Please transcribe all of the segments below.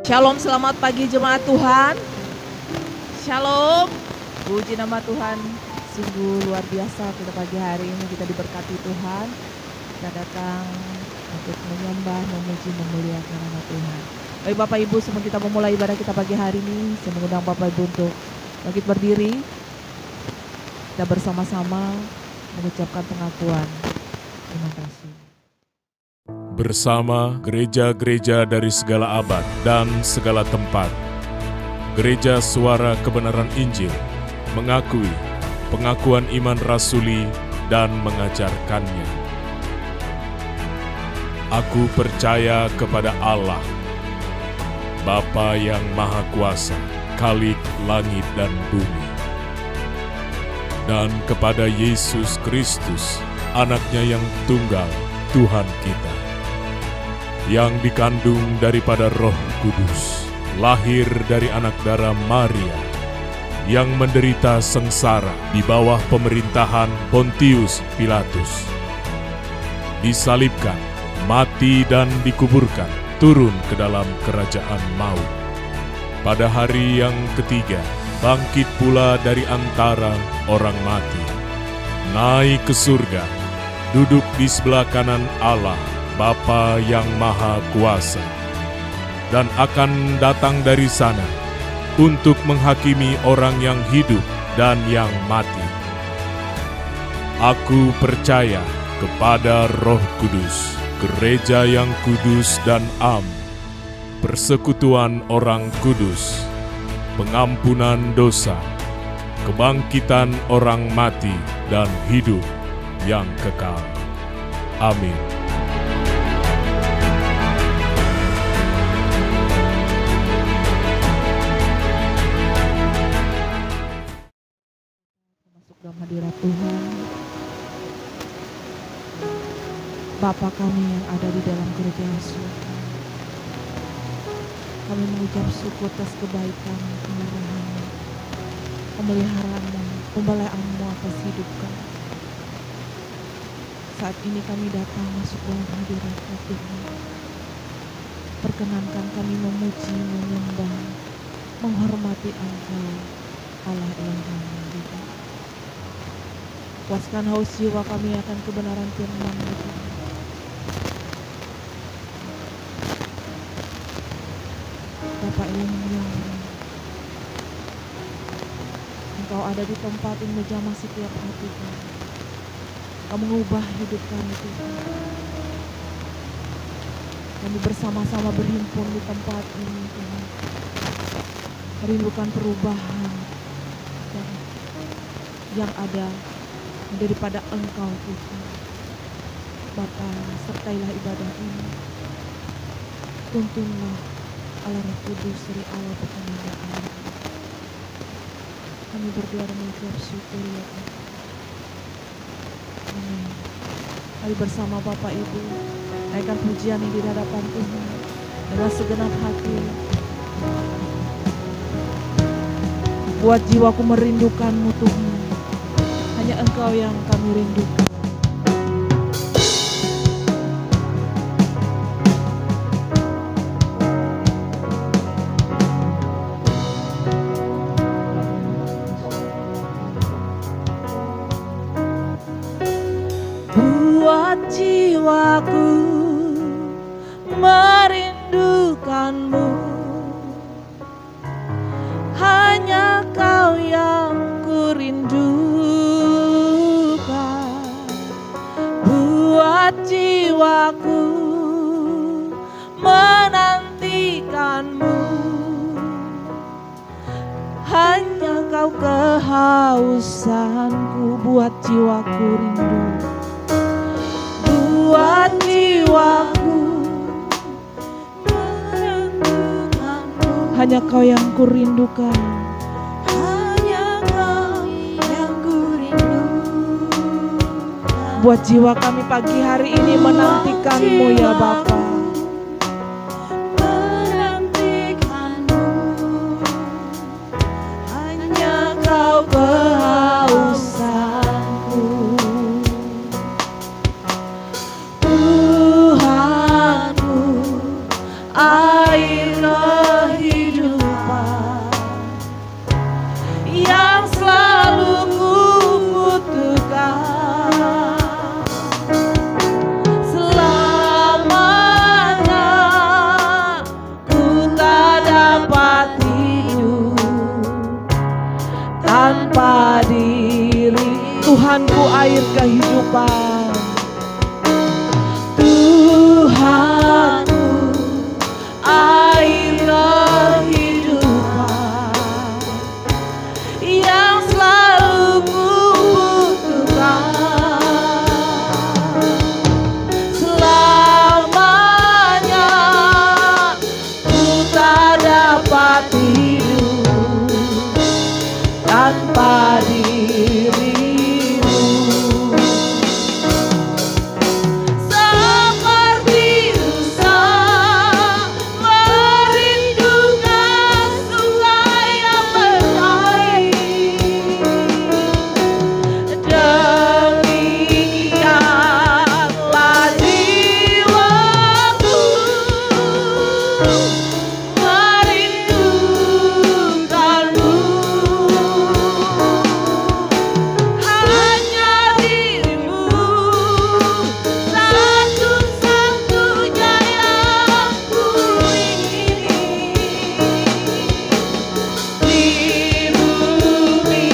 Shalom, selamat pagi jemaat Tuhan. Shalom, puji nama Tuhan. Sungguh luar biasa pada pagi hari ini kita diberkati Tuhan. Kita datang untuk menyembah, memuji, memuliakan nama Tuhan. Baik Bapak Ibu, sebelum kita memulai ibadah kita pagi hari ini, saya mengundang Bapak Ibu untuk bangkit berdiri. Kita bersama-sama mengucapkan pengakuan. Terima kasih. Bersama gereja-gereja dari segala abad dan segala tempat, Gereja Suara Kebenaran Injil mengakui pengakuan iman rasuli dan mengajarkannya. Aku percaya kepada Allah, Bapa yang Maha Kuasa, Khalik langit dan bumi, dan kepada Yesus Kristus, Anaknya yang tunggal, Tuhan kita, yang dikandung daripada Roh Kudus, lahir dari anak darah Maria, yang menderita sengsara di bawah pemerintahan Pontius Pilatus, disalibkan, mati dan dikuburkan, turun ke dalam kerajaan maut. Pada hari yang ketiga, bangkit pula dari antara orang mati, naik ke surga, duduk di sebelah kanan Allah, Bapa yang Maha Kuasa, dan akan datang dari sana untuk menghakimi orang yang hidup dan yang mati. Aku percaya kepada Roh Kudus, gereja yang kudus dan am, persekutuan orang kudus, pengampunan dosa, kebangkitan orang mati dan hidup yang kekal. Amin. Dalam hadirat Tuhan, Bapa kami yang ada di dalam gereja surga, kami mengucap syukur atas kebaikan, kemurahan, pemeliharaan-Mu, pembelaan-Mu atas hidup kami. Saat ini kami datang masuk dalam hadirat Tuhan. Perkenankan kami memuji, menyembah, menghormati Engkau, Allah yang Maha Hidup. Puaskan haus jiwa kami akan kebenaran firman-Mu Tuhan. Bapa yang mulia, Engkau ada di tempat yang menjamah setiap hati kami. Kau mengubah hidup kami Tuhan. Kami bersama-sama berhimpun di tempat ini Tuhan. Merindukan perubahan yang ada daripada Engkau Tuhan. Bapa, sertailah ibadah ini. Tuntunlah Allah Roh Kudus dari awal pertengahan akhir. Kami berdoa dan mengucap syukur ya Allah. Amin. Mari bersama Bapak Ibu naikkan pujian ini di hadapan Tuhan dengan segenap hati. Buat jiwaku merindukan-Mu Tuhan. Hanya Engkau yang kami rindukan. Buat jiwaku merindukan-Mu, hanya Kau yang ku rindukan. Buat jiwaku menantikan-Mu, hanya Kau kehausanku. Buat jiwaku rindu, buat jiwaku merindukan-Mu, hanya Kau yang ku rindukan. Buat jiwa kami pagi hari ini menantikan-Mu ya Bapa. Menantikan-Mu, hanya Kau kehausanku. Tuhanku, air air kehidupan. Tuhanku, air kehidupan yang selalu kubutuhkan. Selamanya ku tak dapat hidup tanpa dirimu. Seperti rusa merindukan sungai yang berair, demikianlah jiwaku merindukanmu. Hanya dirimu satu-satunya yang ku ingini. Di bumi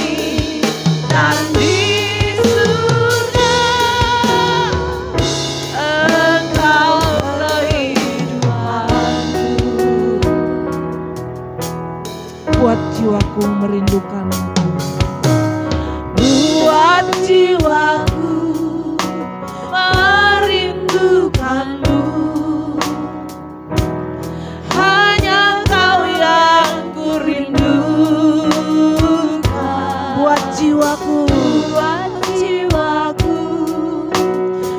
dan di surga, Engkau kehidupanku. Buat jiwaku merindukanmu, buat jiwaku merindukanmu. Hanya Kau yang ku rindukan. Buat jiwaku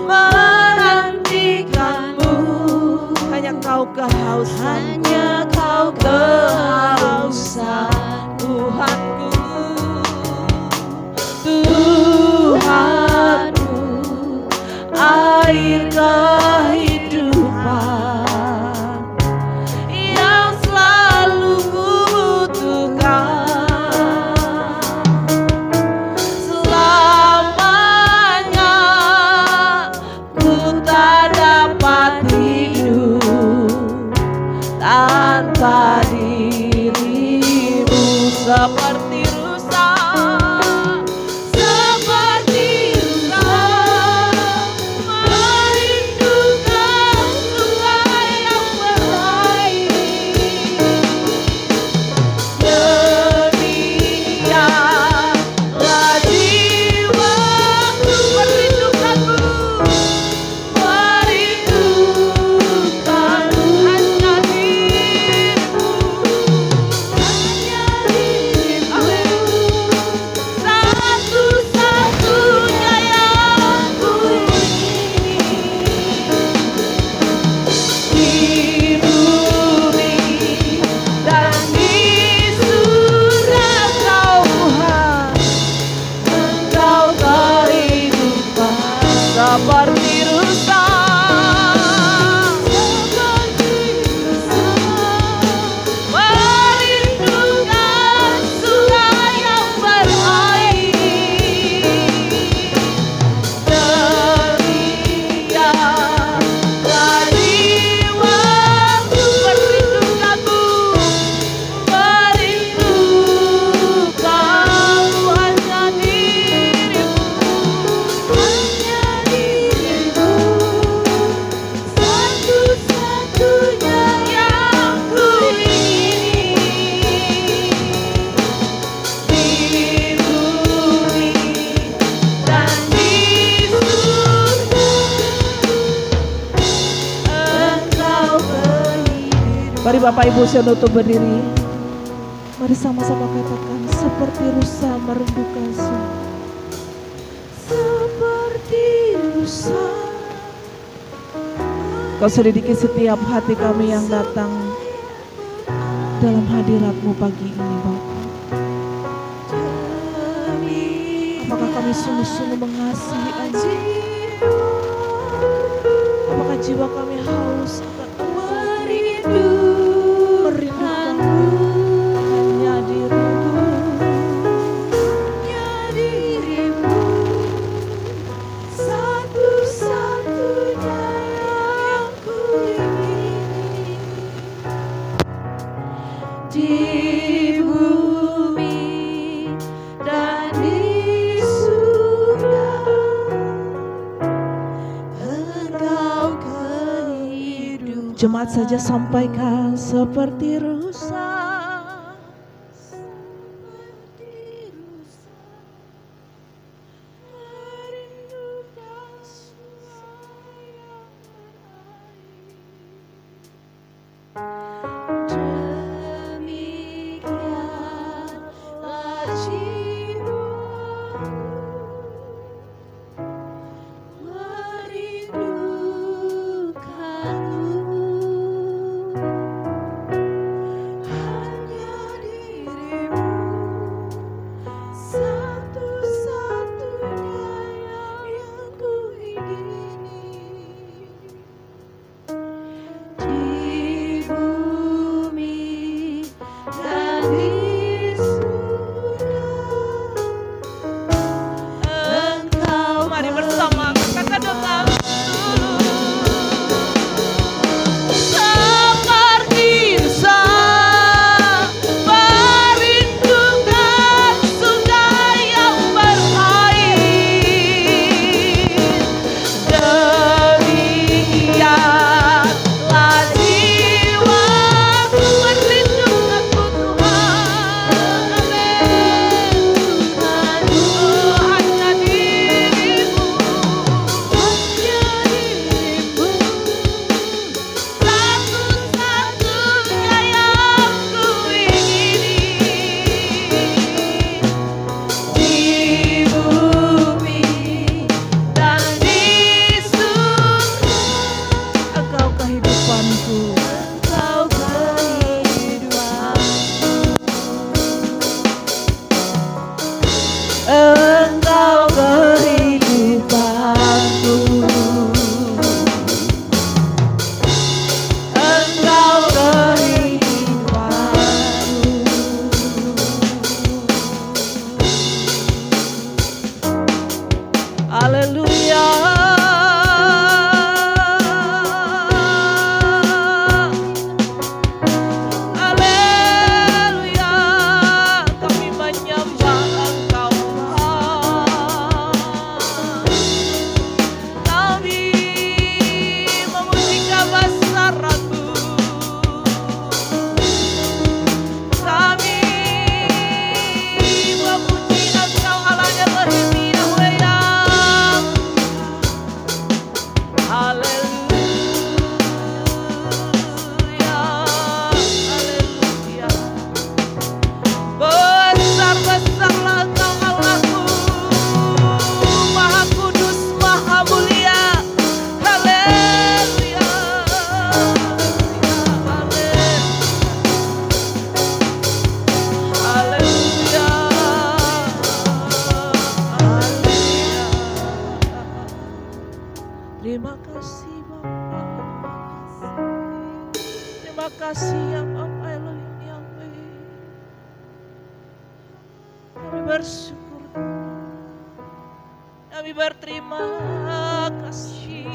menantikanmu. Hanya Kau kehausan, hanya Kau kehausan Tuhanku. Tuhanku, air kehidupan yang selalu kubutuhkan. Selamanya ku tak dapat hidup tanpa dirimu. Seperti rusa, merindukan sungai yang berair, demikianlah jiwaku merindukanmu. Hanya dirimu, satu-satunya yang ku ingini. Di bumi dan di surga, Tuhan, Engkau kehidupan. Seperti rusa merindukan sungai yang berair, demikianlah jiwaku merindukanmu. Merindukanmu, hanya dirimu, satu-satunya yang ku ingini. Di bumi dan di surga, Engkau kehidupan. Mari Bapak Ibu saya untuk berdiri. Mari sama-sama katakan, seperti rusa merindukan sungai. Seperti rusa. Kau selidiki setiap hati kami yang datang dalam hadirat-Mu pagi ini, Bapa. Apakah kami sungguh-sungguh mengasihi Engkau? Apakah jiwa kami haus akan merindukanmu? Hanya dirimu, satu-satunya yang ku ingini. Di bumi dan di surga, Jemaat saja sampaikan seperti rusa. Terima kasih Bapa. Terima kasih ya Bapa Elohim Yahweh. Kami bersyukur Tuhan. Kami berterima kasih.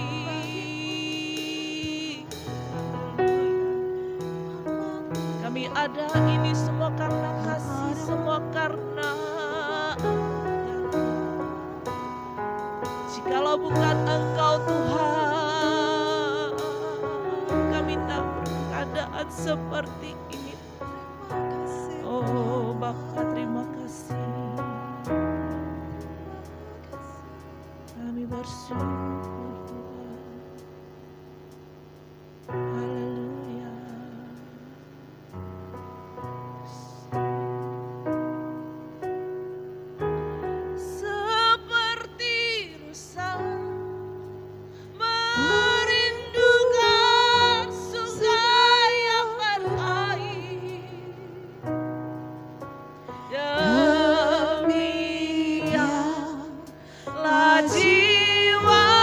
Kami ada ini semua karena kasih, semua karena jikalau bukan Engkau Tuhan, kami tak berkeadaan seperti ini. Oh Bapa, terima kasih. Kami bersyukur Tuhan. Haleluya. Jiwa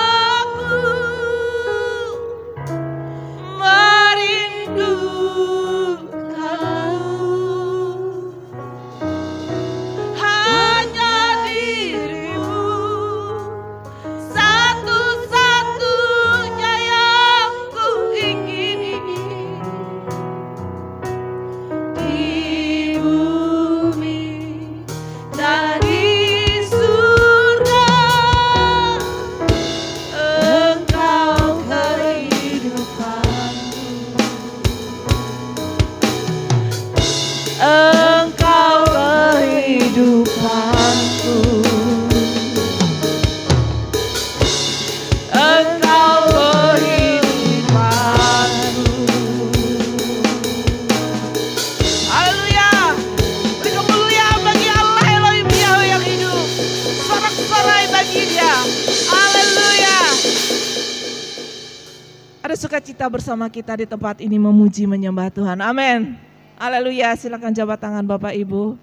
bersukacita bersama kita di tempat ini memuji menyembah Tuhan. Amin. Haleluya. Silakan jabat tangan Bapak Ibu.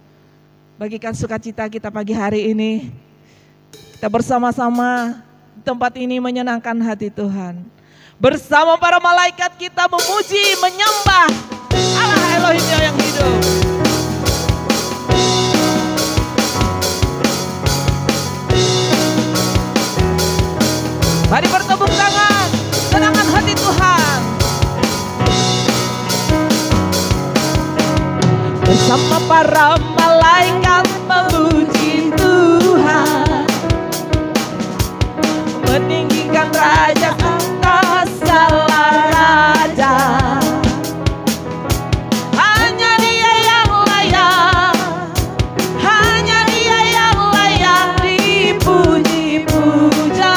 Bagikan sukacita kita pagi hari ini. Kita bersama-sama di tempat ini menyenangkan hati Tuhan. Bersama para malaikat kita memuji, menyembah Allah Elohim yang hidup. Mari bertepuk tangan, senangkan hati Tuhan. Bersama para malaikat memuji Tuhan, meninggikan raja atas segala raja. Hanya Dia yang layak, hanya Dia yang layak dipuji-puja.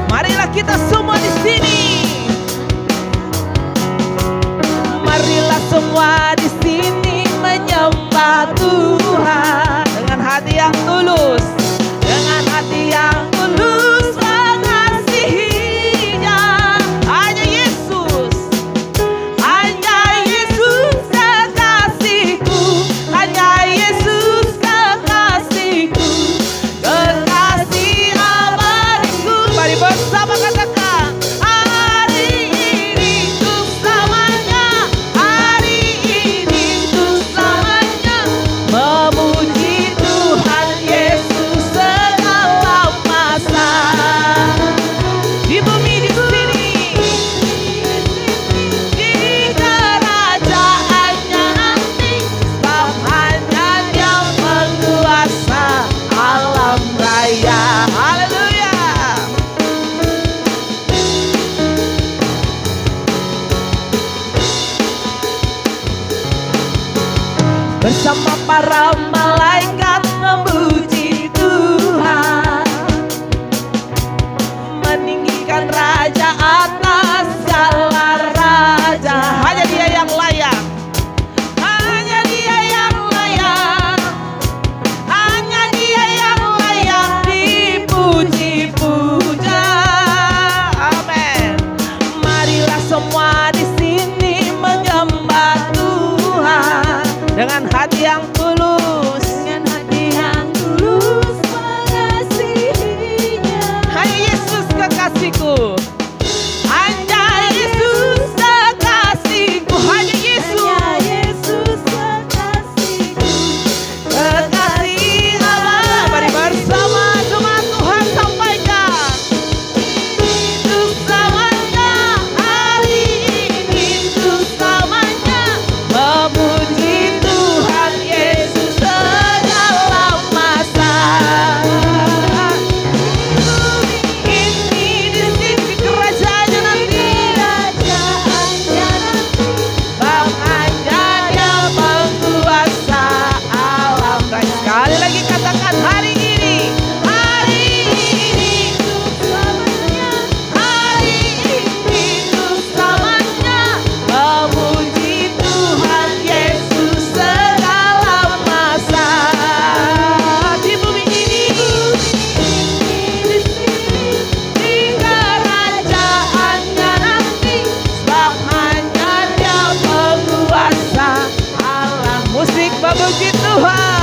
Marilah kita semua di sini. Marilah semua di sini menyembah Tuhan dengan hati yang tulus, dengan hati yang tulus mengasihinya. Hanya Yesus kekasihku, hanya Yesus kekasihku, kekasih abadiku. Mari bersama katakan, hari ini untuk selamanya, hari ini untuk selamanya, memuji Tuhan Yesus segala masa. Di bumi di sini, di kerajaannya nanti, sebab hanya Dia penguasa alam raya. Haleluya. Bersama para malaikat memuji Tuhan, meninggikan raja atas segala raja. Hanya Dia yang layak, hanya Dia yang layak, hanya Dia yang layak dipuji-puja. Amin. Marilah semua di sini menyembah Tuhan dengan hati yang tulus, dengan hati yang tulus mengasihinya. Hanya Yesus kekasihku, hanya Yesus kekasihku, hanya Yesus kekasihku, kekasih Allah. Mari bersama jemaat Tuhan sampaikan, untuk selamanya, hari ini untuk selamanya, memuji Tuhan Yesus segala masa. Ini di sini kerajaannya nanti, sebab hanya Dia penguasa alam raya. Sekali lagi katakan, hari ini untuk selamanya, hari ini untuk selamanya, memuji Tuhan Yesus segala masa. Di bumi ini, di kerajaannya nanti, sebab hanya Dia penguasa alam. Musik memuji Tuhan.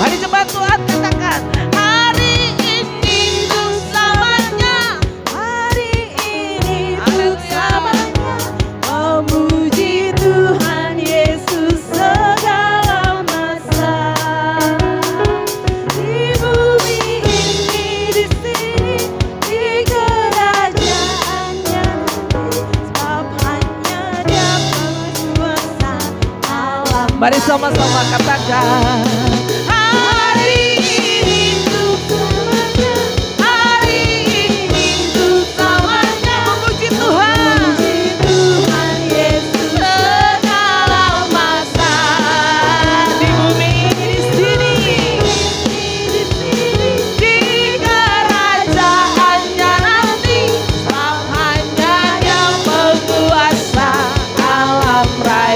Mari jemaat Tuhan katakan, hari ini untuk selamanya, hari ini untuk selamanya, memuji Tuhan Yesus segala masa. Di bumi ini, di sini, di kerajaannya nanti, sebab hanya Dia penguasa alam. Mari sama-sama katakan, hari ini untuk selamanya, hari ini untuk selamanya, memuji Tuhan Yesus segala masa. Di bumi di sini, di kerajaannya nanti, sebab hanya Dia penguasa alam raya.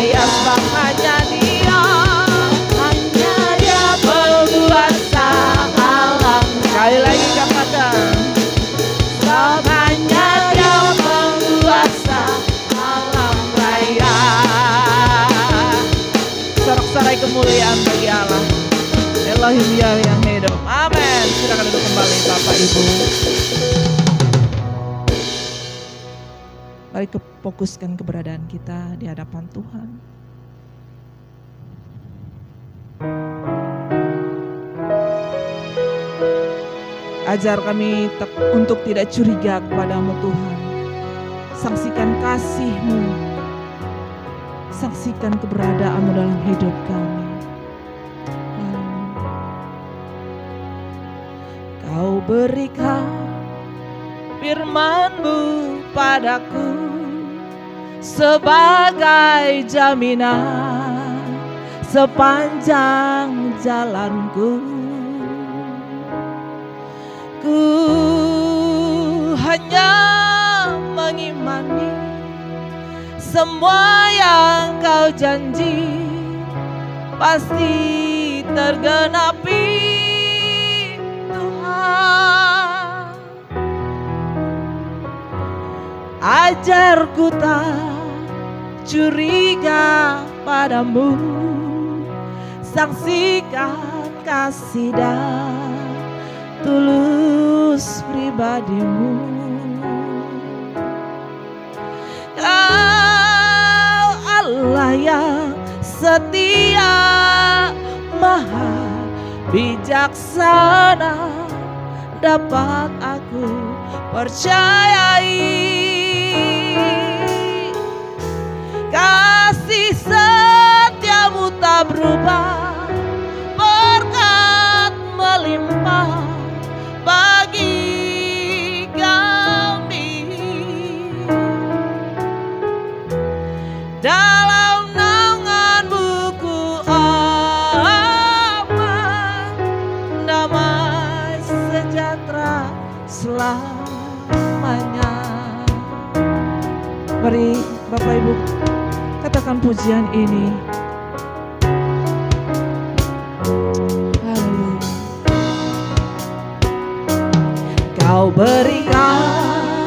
kemuliaan bagi Allah. Elohim Yahweh yang hidup. Amin. Silakan duduk kembali Bapak Ibu. Mari fokuskan keberadaan kita di hadapan Tuhan. Ajar kami untuk tidak curiga kepadamu Tuhan. Saksikan kasih-Mu. Saksikan keberadaanmu dalam hidup kami. Kau berikan firman-Mu padaku sebagai jaminan sepanjang jalanku. Ku hanya mengimani semua yang Kau janji pasti tergenapi Tuhan. Ajarku tak curiga padamu, saksikan kasih dan tulus pribadimu. Kau Allah yang setia, maha bijaksana, dapat aku percayai. Kasih setiamu tak berubah, berkat melimpah bagi kami. Dalam naungan-Mu ku aman, damai sejahtera selamanya. Mari Bapak Ibu katakan pujian ini. Kau berikan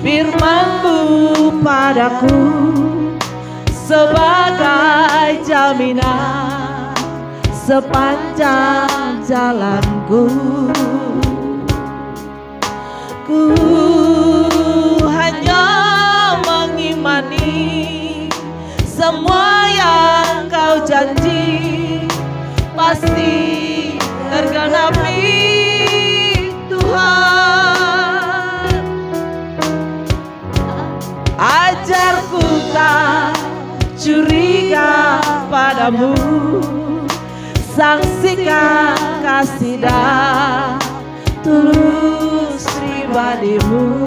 firman-Mu padaku sebagai jaminan sepanjang jalanku. Ku hanya mengimani semua yang Kau janji pasti tergenapi Tuhan. Ajarku tak curiga padamu, saksikan kasih dan tulus pribadimu.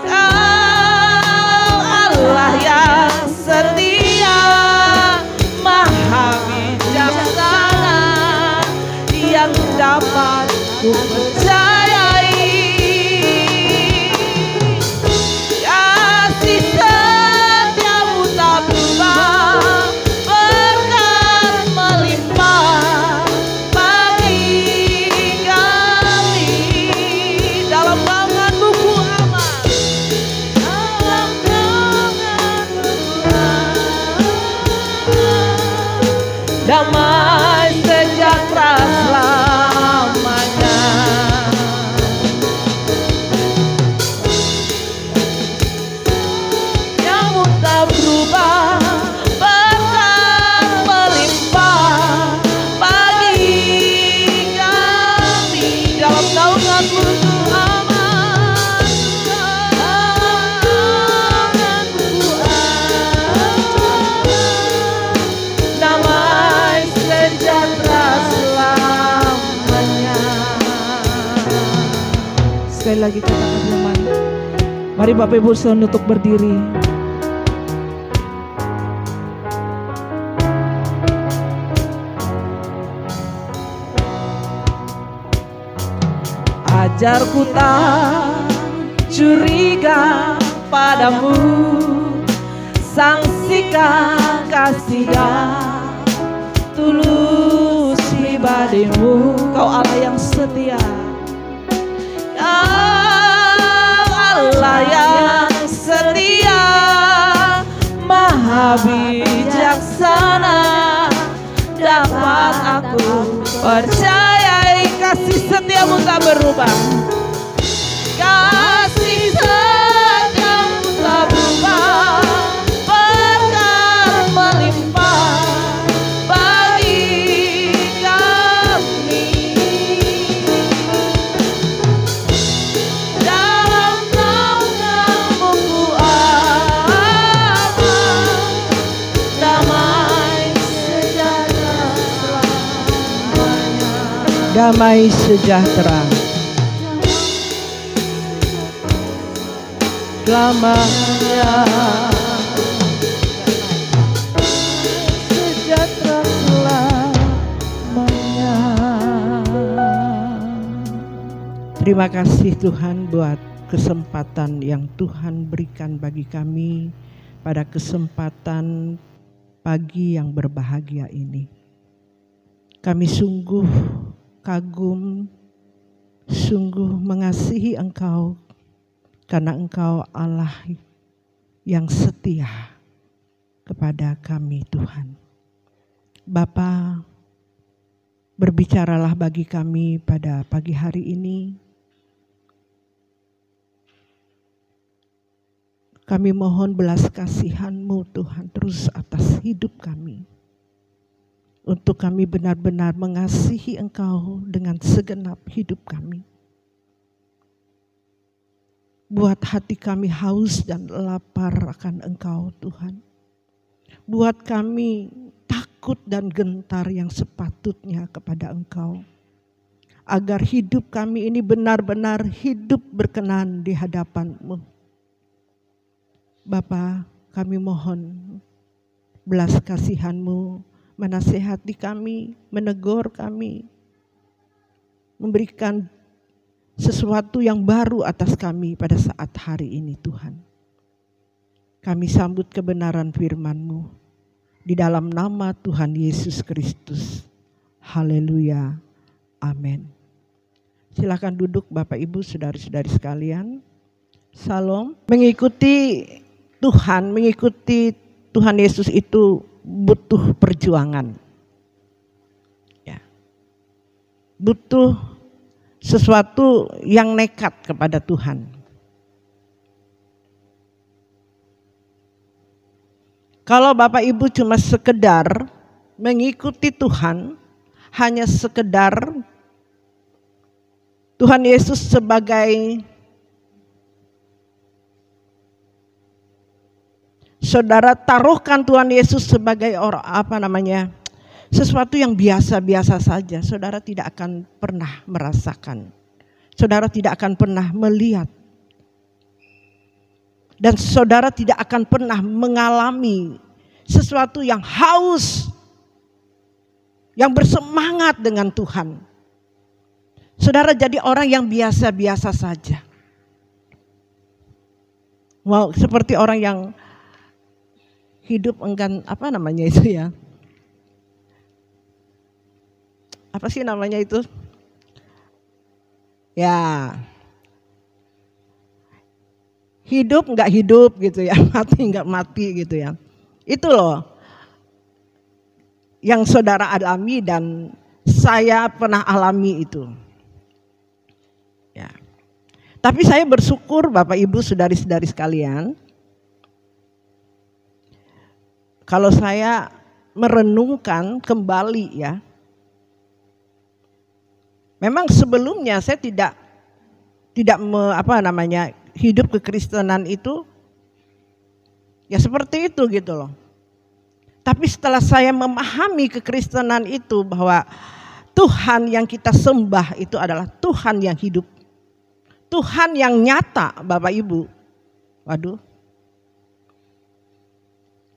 Kau Allah yang setia, maha bijaksana, yang dapat ku percayai. Kasih setiamu tak berubah, berkat melimpah bagi kami. Dalam naungan-Mu ku aman, dalam naungan-Mu ku aman, damai sejahtera selamanya. Yang tak berubah, berkat melimpah bagi kami. Dalam naungan-Mu ku aman, naungan-Mu ku aman, damai sejahtera selamanya. Sekali lagi katakan firman. Mari Bapak Ibu untuk berdiri. Ajarku tak curiga padamu, saksikan kasih dan tulus pribadimu. Kau Allah yang setia, Allah yang setia, maha bijaksana, sana dapat aku percayai. Kasih setiamu tak berubah, kasih setiamu tak berubah, berkat melimpah bagi kami. Dalam nama-Mu ku aman, damai sejahtera selamanya. Damai sejahtera selamanya. Sejahtera selamanya. Terima kasih Tuhan buat kesempatan yang Tuhan berikan bagi kami pada kesempatan pagi yang berbahagia ini. Kami sungguh kagum, sungguh mengasihi Engkau karena Engkau Allah yang setia kepada kami Tuhan. Bapa, berbicaralah bagi kami pada pagi hari ini. Kami mohon belas kasihan-Mu Tuhan terus atas hidup kami. Untuk kami benar-benar mengasihi Engkau dengan segenap hidup kami. Buat hati kami haus dan lapar akan Engkau Tuhan. Buat kami takut dan gentar yang sepatutnya kepada Engkau. Agar hidup kami ini benar-benar hidup berkenan di hadapan-Mu. Bapa, kami mohon belas kasihan-Mu menasihati kami, menegur kami, memberikan sesuatu yang baru atas kami pada saat hari ini Tuhan. Kami sambut kebenaran firman-Mu di dalam nama Tuhan Yesus Kristus. Haleluya. Amin. Silakan duduk Bapak Ibu saudara-saudari sekalian. Salam. Mengikuti Tuhan, mengikuti Tuhan Yesus itu butuh perjuangan. Ya. Butuh sesuatu yang nekat kepada Tuhan. Kalau Bapak Ibu cuma sekedar mengikuti Tuhan, hanya sekedar Tuhan Yesus sebagai saudara taruhkan Tuhan Yesus sebagai orang sesuatu yang biasa-biasa saja, saudara tidak akan pernah merasakan. Saudara tidak akan pernah melihat. Dan saudara tidak akan pernah mengalami sesuatu yang haus, yang bersemangat dengan Tuhan. Saudara jadi orang yang biasa-biasa saja. Wow, seperti orang yang hidup enggan, apa sih namanya itu? Ya, hidup enggak hidup gitu ya, mati enggak mati gitu ya. Itu loh yang saudara alami dan saya pernah alami itu. Ya. Tapi saya bersyukur Bapak Ibu saudari-saudari sekalian, kalau saya merenungkan kembali ya, memang sebelumnya saya tidak hidup kekristenan itu ya seperti itu gitu loh. Tapi setelah saya memahami kekristenan itu bahwa Tuhan yang kita sembah itu adalah Tuhan yang hidup, Tuhan yang nyata Bapak Ibu. Waduh,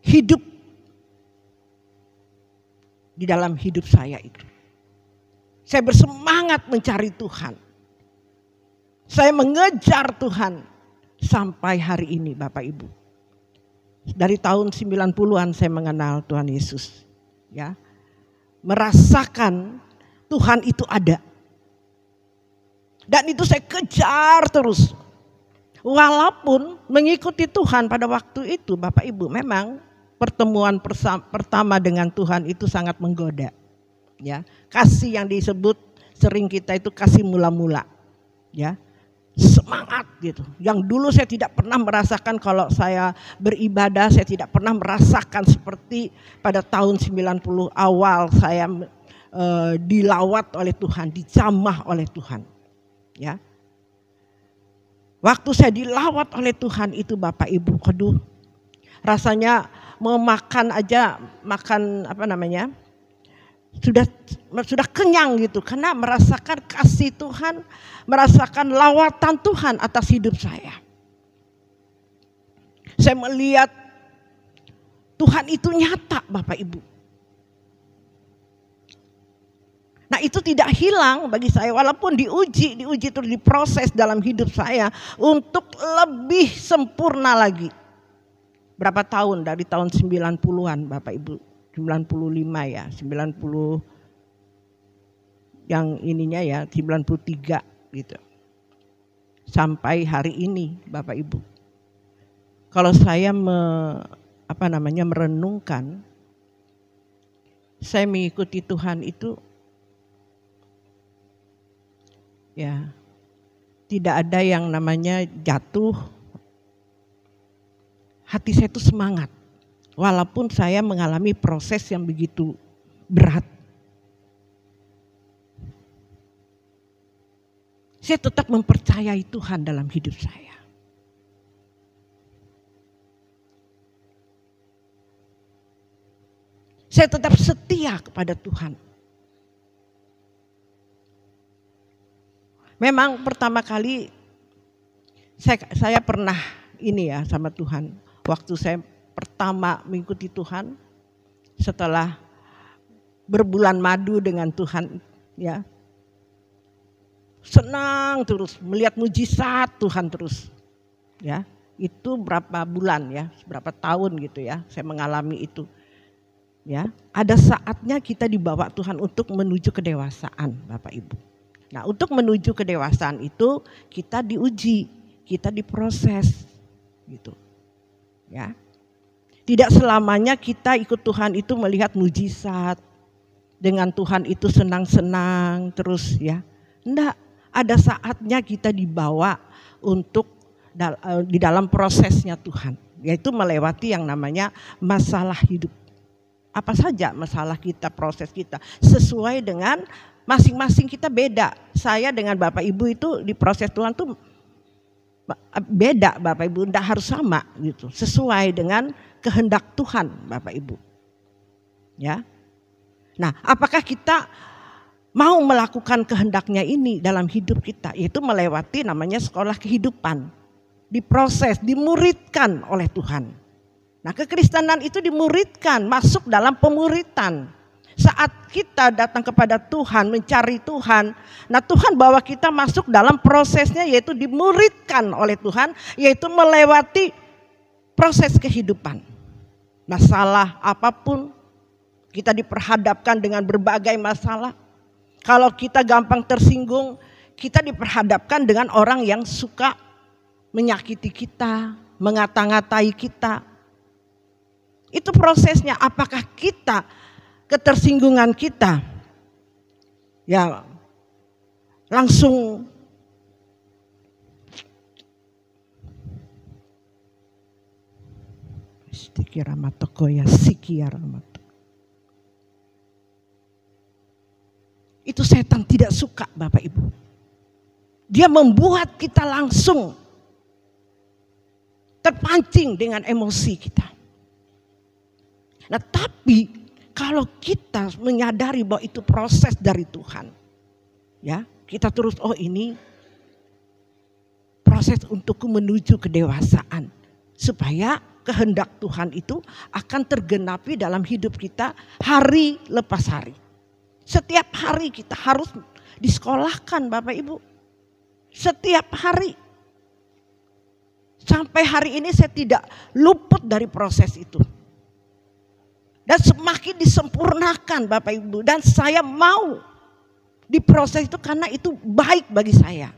hidup di dalam hidup saya itu. Saya bersemangat mencari Tuhan. Saya mengejar Tuhan sampai hari ini Bapak Ibu. Dari tahun 90-an saya mengenal Tuhan Yesus. Ya. Merasakan Tuhan itu ada. Dan itu saya kejar terus. Walaupun mengikuti Tuhan pada waktu itu Bapak Ibu memang pertemuan pertama dengan Tuhan itu sangat menggoda. Ya, kasih yang disebut sering kita itu kasih mula-mula. Ya. Semangat gitu. Yang dulu saya tidak pernah merasakan kalau saya beribadah, saya tidak pernah merasakan seperti pada tahun 90 awal saya dilawat oleh Tuhan, dijamah oleh Tuhan. Ya. Waktu saya dilawat oleh Tuhan itu Bapak Ibu, aduh, rasanya mau makan aja, makan sudah kenyang gitu, karena merasakan kasih Tuhan, merasakan lawatan Tuhan atas hidup saya. Saya melihat Tuhan itu nyata Bapak Ibu. Nah itu tidak hilang bagi saya, walaupun diuji terus, diproses dalam hidup saya untuk lebih sempurna lagi. Berapa tahun, dari tahun 90-an Bapak Ibu, 95 ya, 90 yang ininya ya, 93 gitu. Sampai hari ini Bapak Ibu. Kalau saya merenungkan, saya mengikuti Tuhan itu ya, tidak ada yang namanya jatuh. Hati saya itu semangat. Walaupun saya mengalami proses yang begitu berat. Saya tetap mempercayai Tuhan dalam hidup saya. Saya tetap setia kepada Tuhan. Memang pertama kali saya pernah ini ya sama Tuhan. Waktu saya pertama mengikuti Tuhan, setelah berbulan madu dengan Tuhan ya, senang terus melihat mujizat Tuhan terus ya. Itu berapa bulan ya, berapa tahun gitu ya, saya mengalami itu ya. Ada saatnya kita dibawa Tuhan untuk menuju kedewasaan Bapak Ibu. Nah untuk menuju kedewasaan itu kita diuji, kita diproses gitu ya. Tidak selamanya kita ikut Tuhan itu melihat mujizat, dengan Tuhan itu senang-senang terus ya. Enggak, ada saatnya kita dibawa untuk di dalam prosesnya Tuhan, yaitu melewati yang namanya masalah hidup. Apa saja masalah kita, proses kita, sesuai dengan masing-masing kita beda. Saya dengan Bapak Ibu itu di proses Tuhan tuh beda Bapak Ibu, enggak harus sama gitu, sesuai dengan kehendak Tuhan Bapak Ibu. Ya. Nah, apakah kita mau melakukan kehendaknya ini dalam hidup kita, yaitu melewati namanya sekolah kehidupan, diproses, dimuridkan oleh Tuhan. Nah, kekristenan itu dimuridkan, masuk dalam pemuritan. Saat kita datang kepada Tuhan, mencari Tuhan, nah Tuhan bawa kita masuk dalam prosesnya, yaitu dimuridkan oleh Tuhan, yaitu melewati proses kehidupan. Masalah apapun, kita diperhadapkan dengan berbagai masalah. Kalau kita gampang tersinggung, kita diperhadapkan dengan orang yang suka menyakiti kita, mengata-ngatai kita. Itu prosesnya, apakah kita, ketersinggungan kita ya langsung itu setan tidak suka Bapak Ibu. Dia membuat kita langsung terpancing dengan emosi kita. Nah tapi kalau kita menyadari bahwa itu proses dari Tuhan, ya kita terus ini proses untukku menuju kedewasaan, supaya kehendak Tuhan itu akan tergenapi dalam hidup kita hari lepas hari. Setiap hari kita harus disekolahkan Bapak Ibu, setiap hari. Sampai hari ini saya tidak luput dari proses itu. Dan semakin disempurnakan Bapak Ibu. Dan saya mau diproses itu karena itu baik bagi saya.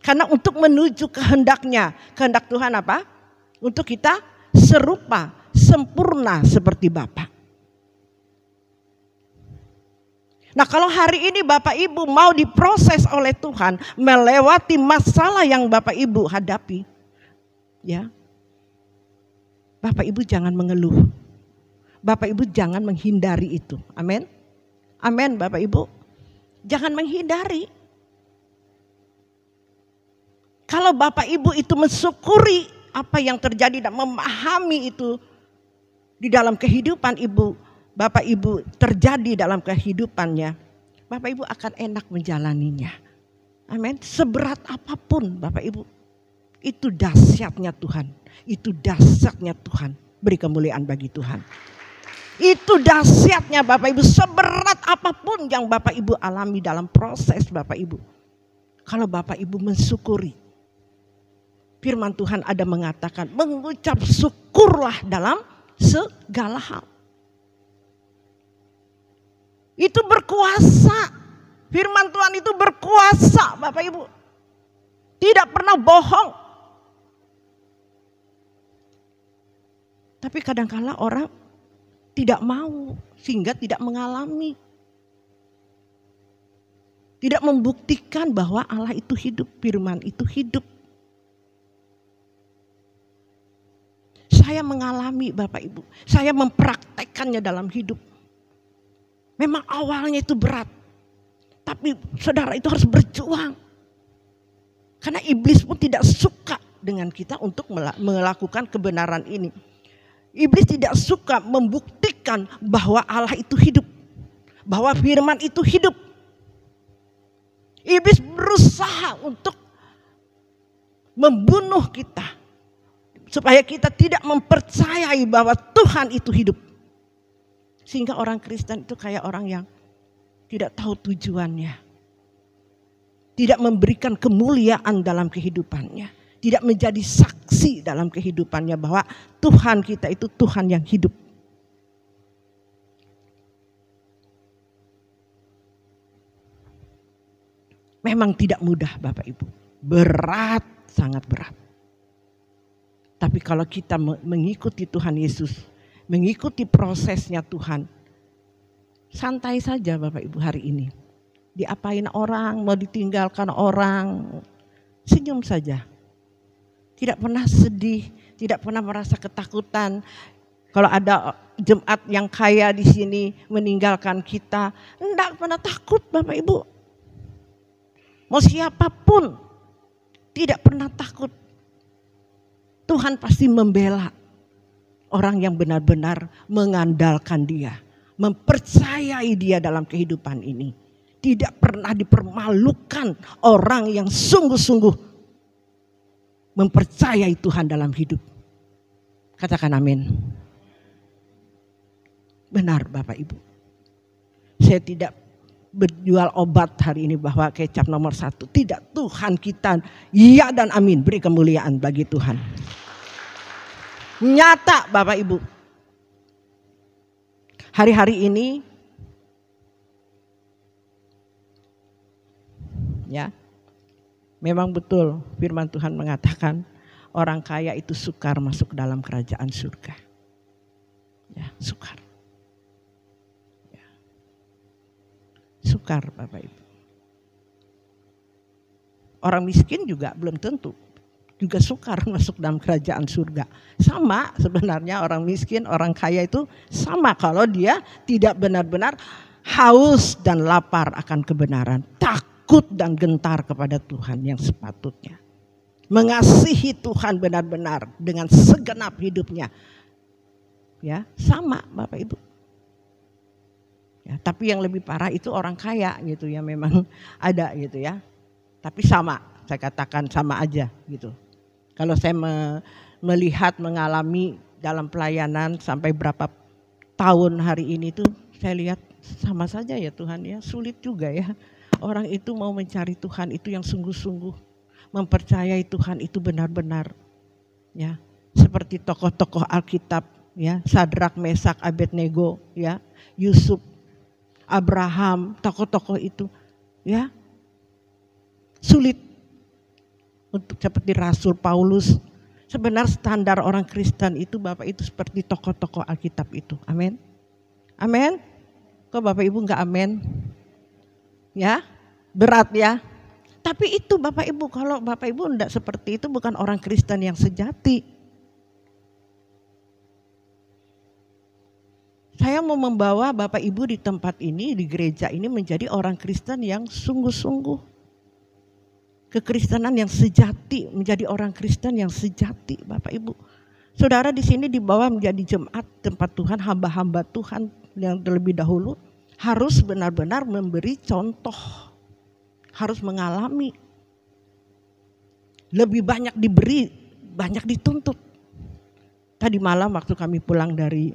Karena untuk menuju kehendaknya. Kehendak Tuhan apa? Untuk kita serupa sempurna seperti Bapa. Nah, kalau hari ini Bapak Ibu mau diproses oleh Tuhan melewati masalah yang Bapak Ibu hadapi, ya, Bapak Ibu jangan mengeluh. Bapak Ibu jangan menghindari itu. Amin. Amin Bapak Ibu. Jangan menghindari. Kalau Bapak Ibu itu mensyukuri apa yang terjadi dan memahami itu di dalam kehidupan Ibu, Bapak Ibu terjadi dalam kehidupannya, Bapak Ibu akan enak menjalaninya. Amin. Seberat apapun Bapak Ibu, itu dahsyatnya Tuhan. Itu dahsyatnya Tuhan. Beri kemuliaan bagi Tuhan. Itu dahsyatnya Bapak Ibu. Seberat apapun yang Bapak Ibu alami dalam proses Bapak Ibu, kalau Bapak Ibu mensyukuri, firman Tuhan ada mengatakan mengucap syukurlah dalam segala hal. Itu berkuasa. Firman Tuhan itu berkuasa Bapak Ibu. Tidak pernah bohong. Tapi kadang-kala orang tidak mau sehingga tidak mengalami. Tidak membuktikan bahwa Allah itu hidup, firman itu hidup. Saya mengalami Bapak Ibu, saya mempraktekkannya dalam hidup. Memang awalnya itu berat, tapi saudara itu harus berjuang. Karena iblis pun tidak suka dengan kita untuk melakukan kebenaran ini. Iblis tidak suka membuktikan bahwa Allah itu hidup, bahwa firman itu hidup. Iblis berusaha untuk membunuh kita, supaya kita tidak mempercayai bahwa Tuhan itu hidup. Sehingga orang Kristen itu kayak orang yang tidak tahu tujuannya. Tidak memberikan kemuliaan dalam kehidupannya. Tidak menjadi saksi dalam kehidupannya bahwa Tuhan kita itu Tuhan yang hidup. Memang tidak mudah Bapak Ibu. Berat, sangat berat. Tapi kalau kita mengikuti Tuhan Yesus, mengikuti prosesnya Tuhan, santai saja Bapak Ibu hari ini. Diapain orang, mau ditinggalkan orang, senyum saja. Tidak pernah sedih, tidak pernah merasa ketakutan. Kalau ada jemaat yang kaya di sini meninggalkan kita, enggak pernah takut Bapak Ibu. Mau siapapun, tidak pernah takut. Tuhan pasti membela orang yang benar-benar mengandalkan Dia, mempercayai Dia dalam kehidupan ini. Tidak pernah dipermalukan orang yang sungguh-sungguh mempercayai Tuhan dalam hidup. Katakan amin. Benar Bapak Ibu. Saya tidak berjual obat hari ini bahwa kecap nomor 1. Tidak, Tuhan kita ya dan amin. Beri kemuliaan bagi Tuhan. Nyata Bapak Ibu. Hari-hari ini ya, memang betul firman Tuhan mengatakan orang kaya itu sukar masuk dalam kerajaan surga. Ya, sukar. Ya. Sukar Bapak Ibu. Orang miskin juga belum tentu juga sukar masuk dalam kerajaan surga. Sama sebenarnya orang miskin, orang kaya itu sama kalau dia tidak benar-benar haus dan lapar akan kebenaran. Takut dan gentar kepada Tuhan yang sepatutnya. Mengasihi Tuhan benar-benar dengan segenap hidupnya. Ya, sama Bapak Ibu. Ya, tapi yang lebih parah itu orang kaya gitu ya, memang ada gitu ya. Tapi sama, saya katakan sama aja gitu. Kalau saya melihat, mengalami dalam pelayanan sampai berapa tahun hari ini tuh saya lihat sama saja ya Tuhan ya, sulit juga ya. Orang itu mau mencari Tuhan itu yang sungguh-sungguh, mempercayai Tuhan itu benar-benar. Ya, seperti tokoh-tokoh Alkitab ya, Sadrak, Mesak, Abednego ya, Yusuf, Abraham, tokoh-tokoh itu ya. Sulit untuk seperti Rasul Paulus Sebenarnya standar orang Kristen itu Bapak itu seperti tokoh-tokoh Alkitab itu. Amin. Amin. Kok Bapak Ibu enggak amin? Ya, berat ya. Tapi itu Bapak Ibu, kalau Bapak Ibu enggak seperti itu bukan orang Kristen yang sejati. Saya mau membawa Bapak Ibu di tempat ini, di gereja ini menjadi orang Kristen yang sungguh-sungguh. Kekristenan yang sejati, menjadi orang Kristen yang sejati Bapak Ibu. Saudara di sini dibawa menjadi jemaat tempat Tuhan, hamba-hamba Tuhan yang terlebih dahulu harus benar-benar memberi contoh. Harus mengalami. Lebih banyak diberi, banyak dituntut. Tadi malam waktu kami pulang dari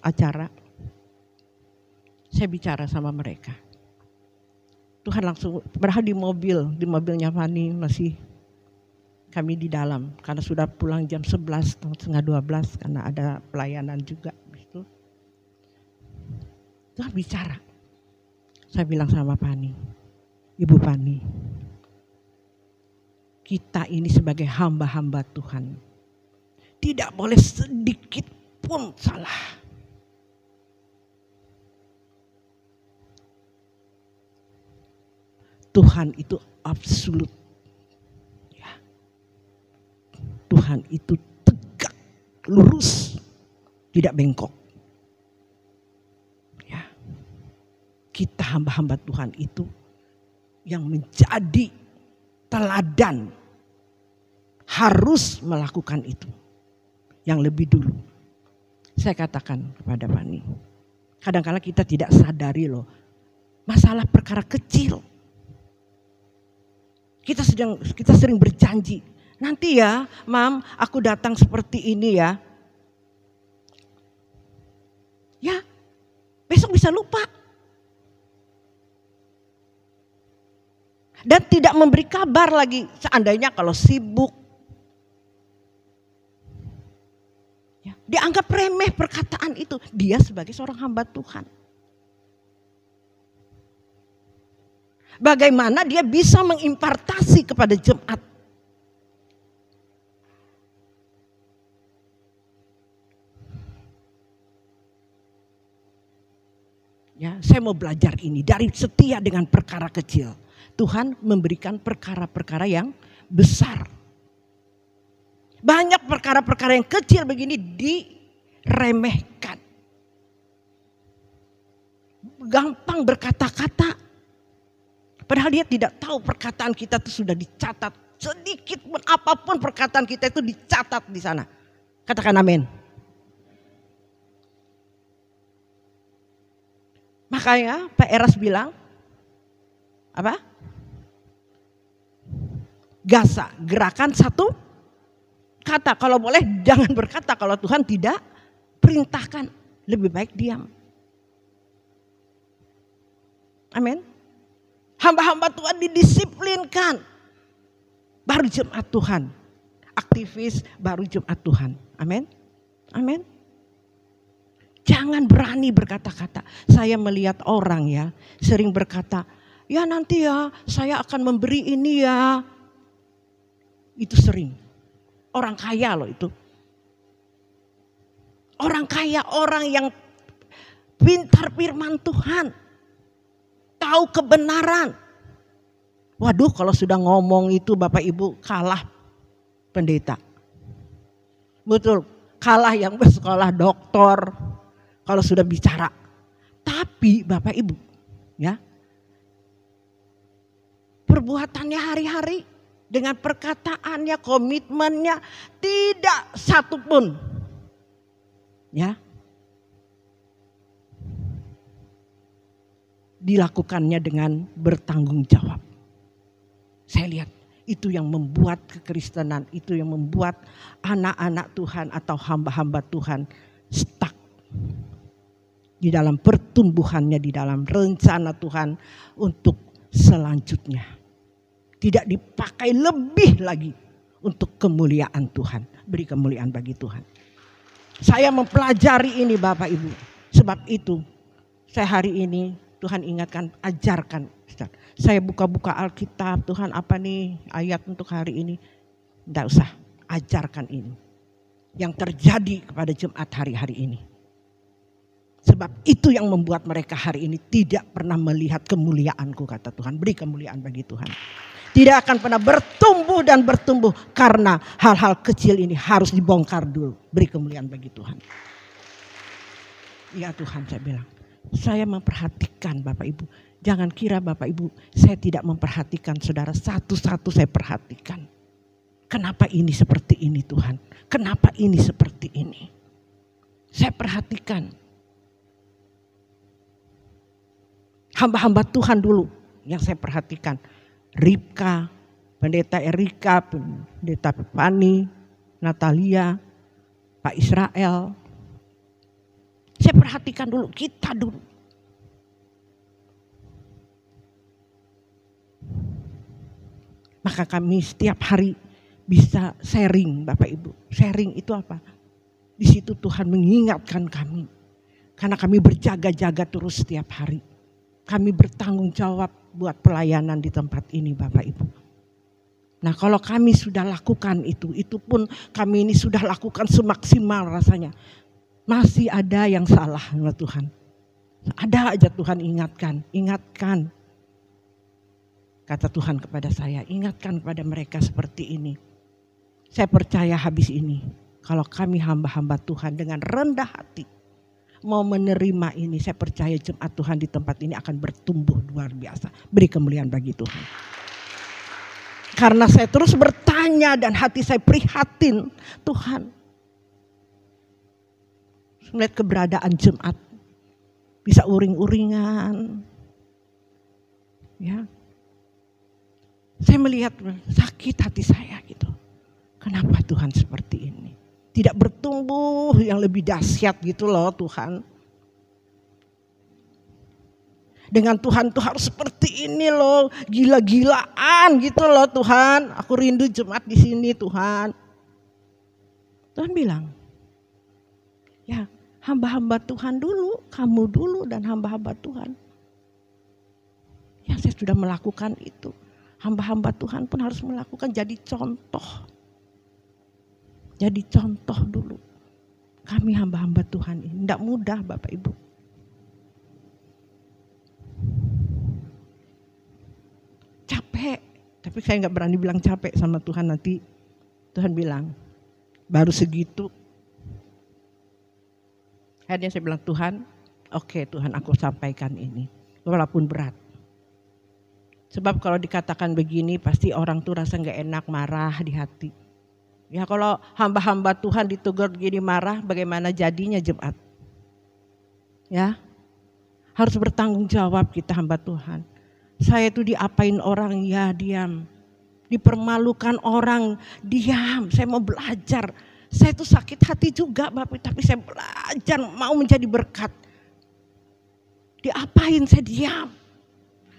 acara, saya bicara sama mereka. Tuhan langsung, padahal di mobilnya Fani masih kami di dalam. Karena sudah pulang jam 11, setengah 12 karena ada pelayanan juga. Tuhan bicara. Saya bilang sama Fani, Ibu Fani, kita ini sebagai hamba-hamba Tuhan tidak boleh sedikit pun salah. Tuhan itu absolut. Ya. Tuhan itu tegak, lurus, tidak bengkok. Ya. Kita hamba-hamba Tuhan itu yang menjadi teladan harus melakukan itu. Yang lebih dulu. Saya katakan kepada Fani, kadang-kadang kita tidak sadari loh, masalah perkara kecil. Kita sering berjanji, nanti ya Mam aku datang seperti ini ya. Ya, besok bisa lupa. Dan tidak memberi kabar lagi, seandainya kalau sibuk. Ya, dianggap remeh perkataan itu, dia sebagai seorang hamba Tuhan. Bagaimana dia bisa mengimpartasi kepada jemaat. Ya, saya mau belajar ini dari setia dengan perkara kecil. Tuhan memberikan perkara-perkara yang besar. Banyak perkara-perkara yang kecil begini diremehkan. Gampang berkata-kata. Padahal dia tidak tahu perkataan kita itu sudah dicatat. Sedikit pun apapun perkataan kita itu dicatat di sana. Katakan amin. Makanya Pak Eras bilang, apa? Gasa, gerakan satu kata. Kalau boleh jangan berkata kalau Tuhan tidak perintahkan. Lebih baik diam. Amin. Hamba-hamba Tuhan didisiplinkan. Baru jemaat Tuhan. Aktivis baru jemaat Tuhan. Amin. Amin. Jangan berani berkata-kata. Saya melihat orang ya sering berkata, ya nanti ya saya akan memberi ini ya. Itu sering. Orang kaya loh itu. Orang kaya, orang yang pintar firman Tuhan. Tahu kebenaran. Waduh kalau sudah ngomong itu Bapak Ibu kalah pendeta. Betul, kalah yang bersekolah doktor kalau sudah bicara. Tapi Bapak Ibu ya, perbuatannya hari-hari dengan perkataannya, komitmennya tidak satu pun ya dilakukannya dengan bertanggung jawab. Saya lihat itu yang membuat kekristenan, itu yang membuat anak-anak Tuhan atau hamba-hamba Tuhan stuck di dalam pertumbuhannya, di dalam rencana Tuhan untuk selanjutnya. Tidak dipakai lebih lagi untuk kemuliaan Tuhan. Beri kemuliaan bagi Tuhan. Saya mempelajari ini Bapak Ibu. Sebab itu saya hari ini Tuhan ingatkan, ajarkan. Saya buka-buka Alkitab, Tuhan apa nih ayat untuk hari ini. Tidak usah, ajarkan ini. Yang terjadi kepada jemaat hari-hari ini. Sebab itu yang membuat mereka hari ini tidak pernah melihat kemuliaanku, kata Tuhan. Beri kemuliaan bagi Tuhan. Tidak akan pernah bertumbuh dan bertumbuh karena hal-hal kecil ini harus dibongkar dulu. Beri kemuliaan bagi Tuhan. Ya Tuhan, saya bilang. Saya memperhatikan Bapak Ibu. Jangan kira Bapak Ibu saya tidak memperhatikan saudara. Satu-satu saya perhatikan. Kenapa ini seperti ini Tuhan? Kenapa ini seperti ini? Saya perhatikan. Hamba-hamba Tuhan dulu yang saya perhatikan. Ribka, Pendeta Erika, Pendeta Pani, Natalia, Pak Israel. Saya perhatikan dulu, kita dulu. Maka kami setiap hari bisa sharing Bapak Ibu. Sharing itu apa? Di situ Tuhan mengingatkan kami. Karena kami berjaga-jaga terus setiap hari. Kami bertanggung jawab buat pelayanan di tempat ini Bapak Ibu. Nah kalau kami sudah lakukan itu pun kami ini sudah lakukan semaksimal rasanya. Masih ada yang salah sama Tuhan. Ada aja Tuhan ingatkan. Kata Tuhan kepada saya, ingatkan kepada mereka seperti ini. Saya percaya habis ini, kalau kami hamba-hamba Tuhan dengan rendah hati, mau menerima ini, saya percaya jemaat Tuhan di tempat ini akan bertumbuh luar biasa. Beri kemuliaan bagi Tuhan. Karena saya terus bertanya dan hati saya prihatin, Tuhan, melihat keberadaan jemaat bisa uring-uringan, ya. Saya melihat sakit hati saya gitu. Kenapa Tuhan seperti ini? Tidak bertumbuh yang lebih dahsyat gitu loh Tuhan. Dengan Tuhan tuh harus seperti ini loh, gila-gilaan gitu loh Tuhan. Aku rindu jemaat di sini Tuhan. Tuhan bilang, ya hamba-hamba Tuhan dulu, kamu dulu dan hamba-hamba Tuhan. Ya saya sudah melakukan itu. Hamba-hamba Tuhan pun harus melakukan, jadi contoh. Jadi contoh dulu. Kami hamba-hamba Tuhan ini. Tidak mudah Bapak Ibu. Capek. Tapi saya nggak berani bilang capek sama Tuhan, nanti Tuhan bilang, baru segitu. Akhirnya saya bilang, Tuhan, oke Tuhan aku sampaikan ini. Walaupun berat. Sebab kalau dikatakan begini pasti orang tuh rasa gak enak, marah di hati. Ya kalau hamba-hamba Tuhan ditegur begini marah, bagaimana jadinya jemaat? Ya, harus bertanggung jawab kita hamba Tuhan. Saya itu diapain orang, ya diam. Dipermalukan orang, diam. Saya mau belajar. Saya itu sakit hati juga Bapak, tapi saya belajar mau menjadi berkat. Diapain saya diam.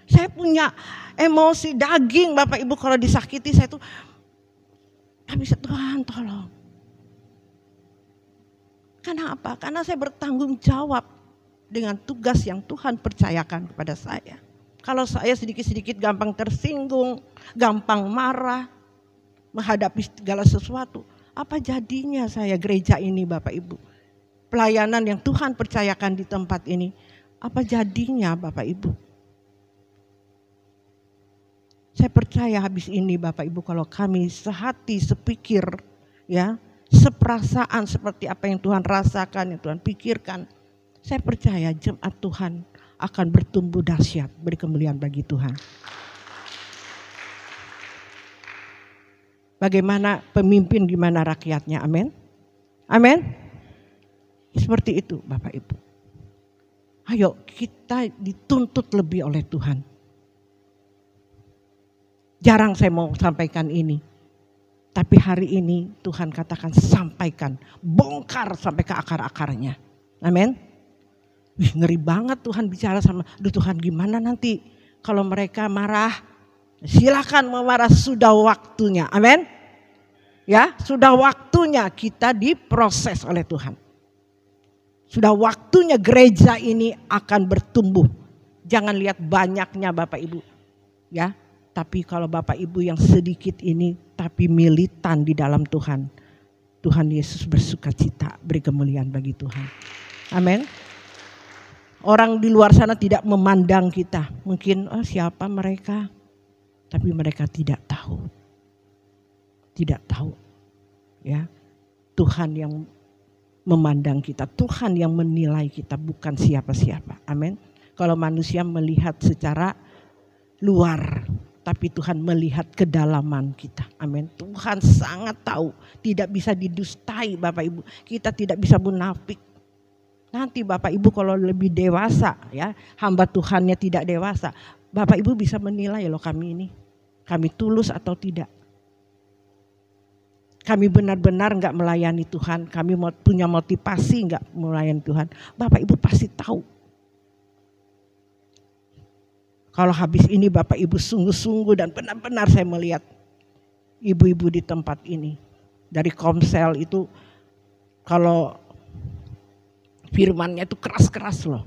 Saya punya emosi daging Bapak Ibu, kalau disakiti saya tuh gak bisa, Tuhan tolong. Karena apa? Karena saya bertanggung jawab dengan tugas yang Tuhan percayakan kepada saya. Kalau saya sedikit-sedikit gampang tersinggung, gampang marah, menghadapi segala sesuatu, apa jadinya saya gereja ini Bapak Ibu? Pelayanan yang Tuhan percayakan di tempat ini, apa jadinya Bapak Ibu? Saya percaya habis ini Bapak Ibu, kalau kami sehati, sepikir, ya, seperasaan seperti apa yang Tuhan rasakan, yang Tuhan pikirkan, saya percaya jemaat Tuhan akan bertumbuh dahsyat. Beri kemuliaan bagi Tuhan. Bagaimana pemimpin, gimana rakyatnya, amin. Amin. Seperti itu Bapak Ibu. Ayo kita dituntut lebih oleh Tuhan. Jarang saya mau sampaikan ini. Tapi hari ini Tuhan katakan sampaikan. Bongkar sampai ke akar-akarnya. Amin. Wih, ngeri banget Tuhan bicara sama. Duh Tuhan, gimana nanti kalau mereka marah? Silakan mau marah, sudah waktunya. Amin. Ya, sudah waktunya kita diproses oleh Tuhan. Sudah waktunya gereja ini akan bertumbuh. Jangan lihat banyaknya Bapak Ibu. Ya. Tapi kalau Bapak Ibu yang sedikit ini tapi militan di dalam Tuhan. Tuhan Yesus bersuka cita, beri kemuliaan bagi Tuhan. Amin. Orang di luar sana tidak memandang kita. Mungkin siapa mereka? Tapi mereka tidak tahu. Tidak tahu. Ya. Tuhan yang memandang kita, Tuhan yang menilai kita, bukan siapa-siapa. Amin. Kalau manusia melihat secara luar, tapi Tuhan melihat kedalaman kita. Amin. Tuhan sangat tahu, tidak bisa didustai Bapak Ibu. Kita tidak bisa munafik. Nanti Bapak Ibu kalau lebih dewasa, ya, hamba Tuhannya tidak dewasa, Bapak Ibu bisa menilai loh kami ini, kami tulus atau tidak. Kami benar-benar enggak melayani Tuhan, kami punya motivasi enggak melayani Tuhan. Bapak Ibu pasti tahu. Kalau habis ini Bapak Ibu sungguh-sungguh dan benar-benar saya melihat ibu-ibu di tempat ini. Dari Komsel itu kalau firmannya itu keras-keras loh.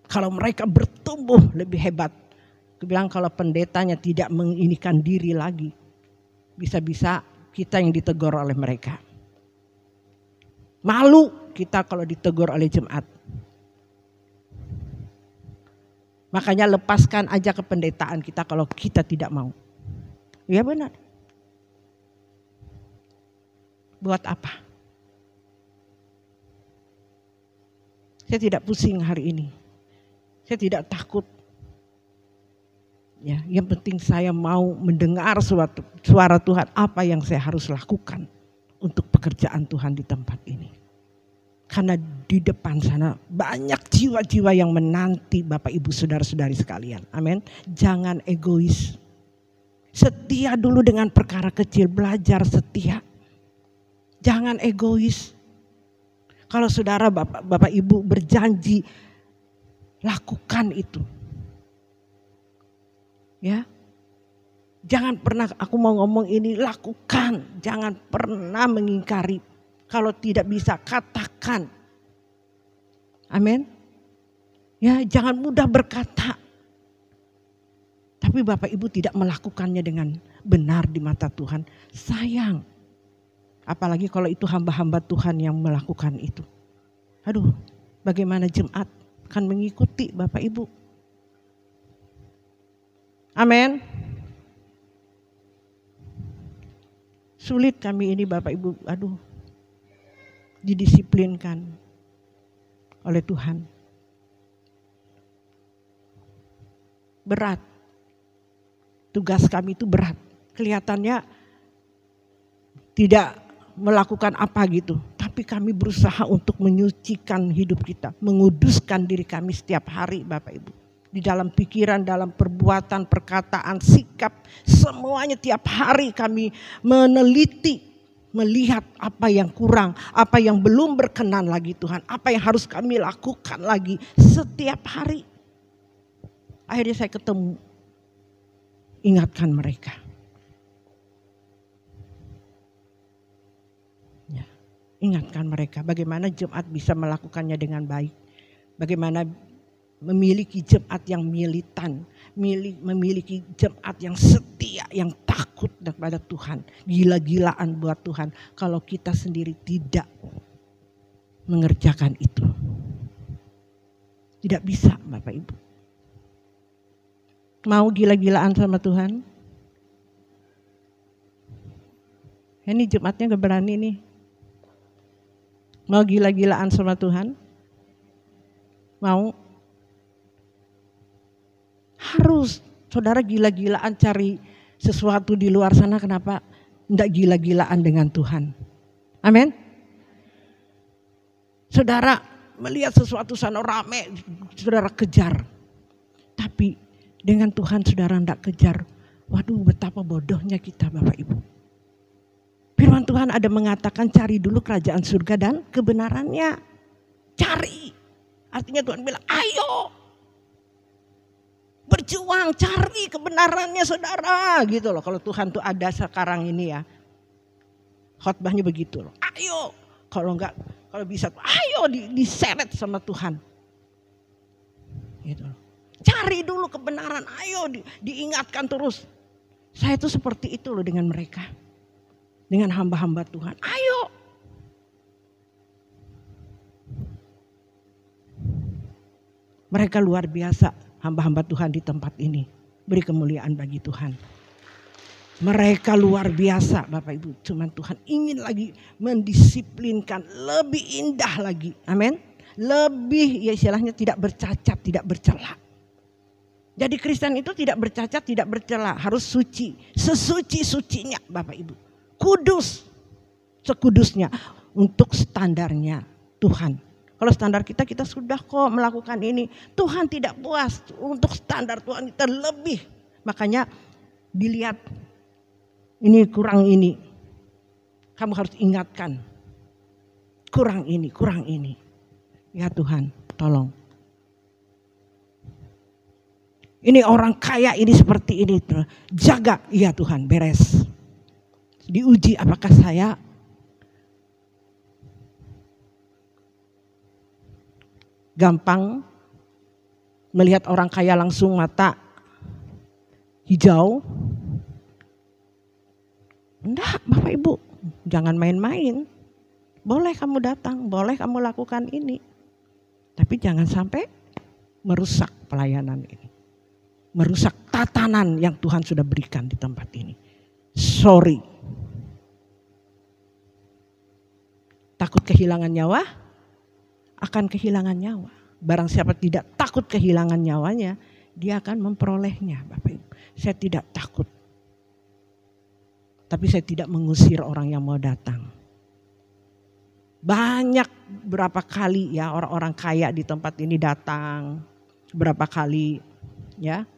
Kalau mereka bertumbuh lebih hebat. Aku bilang kalau pendetanya tidak menginikan diri lagi. Bisa-bisa kita yang ditegur oleh mereka. Malu kita kalau ditegur oleh jemaat. Makanya lepaskan aja kependetaan kita kalau kita tidak mau. Ya benar. Buat apa? Saya tidak pusing hari ini. Saya tidak takut. Ya, yang penting saya mau mendengar suara Tuhan, apa yang saya harus lakukan untuk pekerjaan Tuhan di tempat ini. Karena di depan sana banyak jiwa-jiwa yang menanti Bapak Ibu saudara-saudari sekalian. Amin. Jangan egois. Setia dulu dengan perkara kecil, belajar setia. Jangan egois. Kalau saudara Bapak Ibu berjanji, lakukan itu. Ya. Jangan pernah aku mau ngomong ini, lakukan. Jangan pernah mengingkari. Kalau tidak bisa, katakan. Amin. Ya, jangan mudah berkata. Tapi Bapak Ibu tidak melakukannya dengan benar di mata Tuhan. Sayang. Apalagi kalau itu hamba-hamba Tuhan yang melakukan itu. Aduh, bagaimana jemaat akan mengikuti Bapak Ibu. Amin. Sulit kami ini Bapak Ibu, aduh. Didisiplinkan oleh Tuhan. Berat. Tugas kami itu berat. Kelihatannya tidak melakukan apa gitu. Tapi kami berusaha untuk menyucikan hidup kita. Menguduskan diri kami setiap hari Bapak Ibu. Di dalam pikiran, dalam perbuatan, perkataan, sikap. Semuanya tiap hari kami meneliti. Melihat apa yang kurang, apa yang belum berkenan lagi Tuhan. Apa yang harus kami lakukan lagi setiap hari. Akhirnya saya ketemu. Ingatkan mereka. Ya, ingatkan mereka bagaimana jemaat bisa melakukannya dengan baik. Bagaimana memiliki jemaat yang militan. Memiliki jemaat yang setia, yang takut kepada Tuhan. Gila-gilaan buat Tuhan. Kalau kita sendiri tidak mengerjakan itu. Tidak bisa Bapak Ibu. Mau gila-gilaan sama Tuhan? Ini jemaatnya gak berani nih. Mau gila-gilaan sama Tuhan? Mau? Harus. Saudara gila-gilaan cari sesuatu di luar sana, kenapa tidak gila-gilaan dengan Tuhan? Amin. Saudara melihat sesuatu sana rame, saudara kejar. Tapi dengan Tuhan saudara tidak kejar. Waduh, betapa bodohnya kita Bapak Ibu. Firman Tuhan ada mengatakan cari dulu kerajaan surga dan kebenarannya. Cari. Artinya Tuhan bilang ayo. Berjuang, cari kebenarannya saudara, gitu loh. Kalau Tuhan tuh ada sekarang ini ya, khotbahnya begitu loh. Ayo, kalau enggak, kalau bisa, ayo diseret sama Tuhan. Gitu loh. Cari dulu kebenaran, ayo diingatkan terus. Saya tuh seperti itu loh dengan mereka. Dengan hamba-hamba Tuhan. Ayo. Mereka luar biasa, hamba-hamba Tuhan di tempat ini. Beri kemuliaan bagi Tuhan. Mereka luar biasa Bapak Ibu. Cuman Tuhan ingin lagi mendisiplinkan lebih indah lagi. Amin. Lebih ya istilahnya tidak bercacat, tidak bercela. Jadi Kristen itu tidak bercacat, tidak bercela. Harus suci. Sesuci-sucinya Bapak Ibu. Kudus. Sekudusnya. Untuk standarnya Tuhan. Kalau standar kita sudah kok melakukan ini. Tuhan tidak puas. Untuk standar Tuhan kita lebih. Makanya dilihat. Ini kurang ini. Kamu harus ingatkan. Kurang ini, kurang ini. Ya Tuhan, tolong. Ini orang kaya ini seperti ini. Jaga, iya Tuhan, beres. Diuji apakah saya gampang melihat orang kaya langsung mata hijau. Enggak Bapak Ibu, jangan main-main. Boleh kamu datang, boleh kamu lakukan ini. Tapi jangan sampai merusak pelayanan ini. Merusak tatanan yang Tuhan sudah berikan di tempat ini. Sorry. Takut kehilangan nyawa, akan kehilangan nyawa. Barang siapa tidak takut kehilangan nyawanya, dia akan memperolehnya Bapak Ibu. Saya tidak takut. Tapi saya tidak mengusir orang yang mau datang. Banyak berapa kali ya orang-orang kaya di tempat ini datang. Berapa kali ya.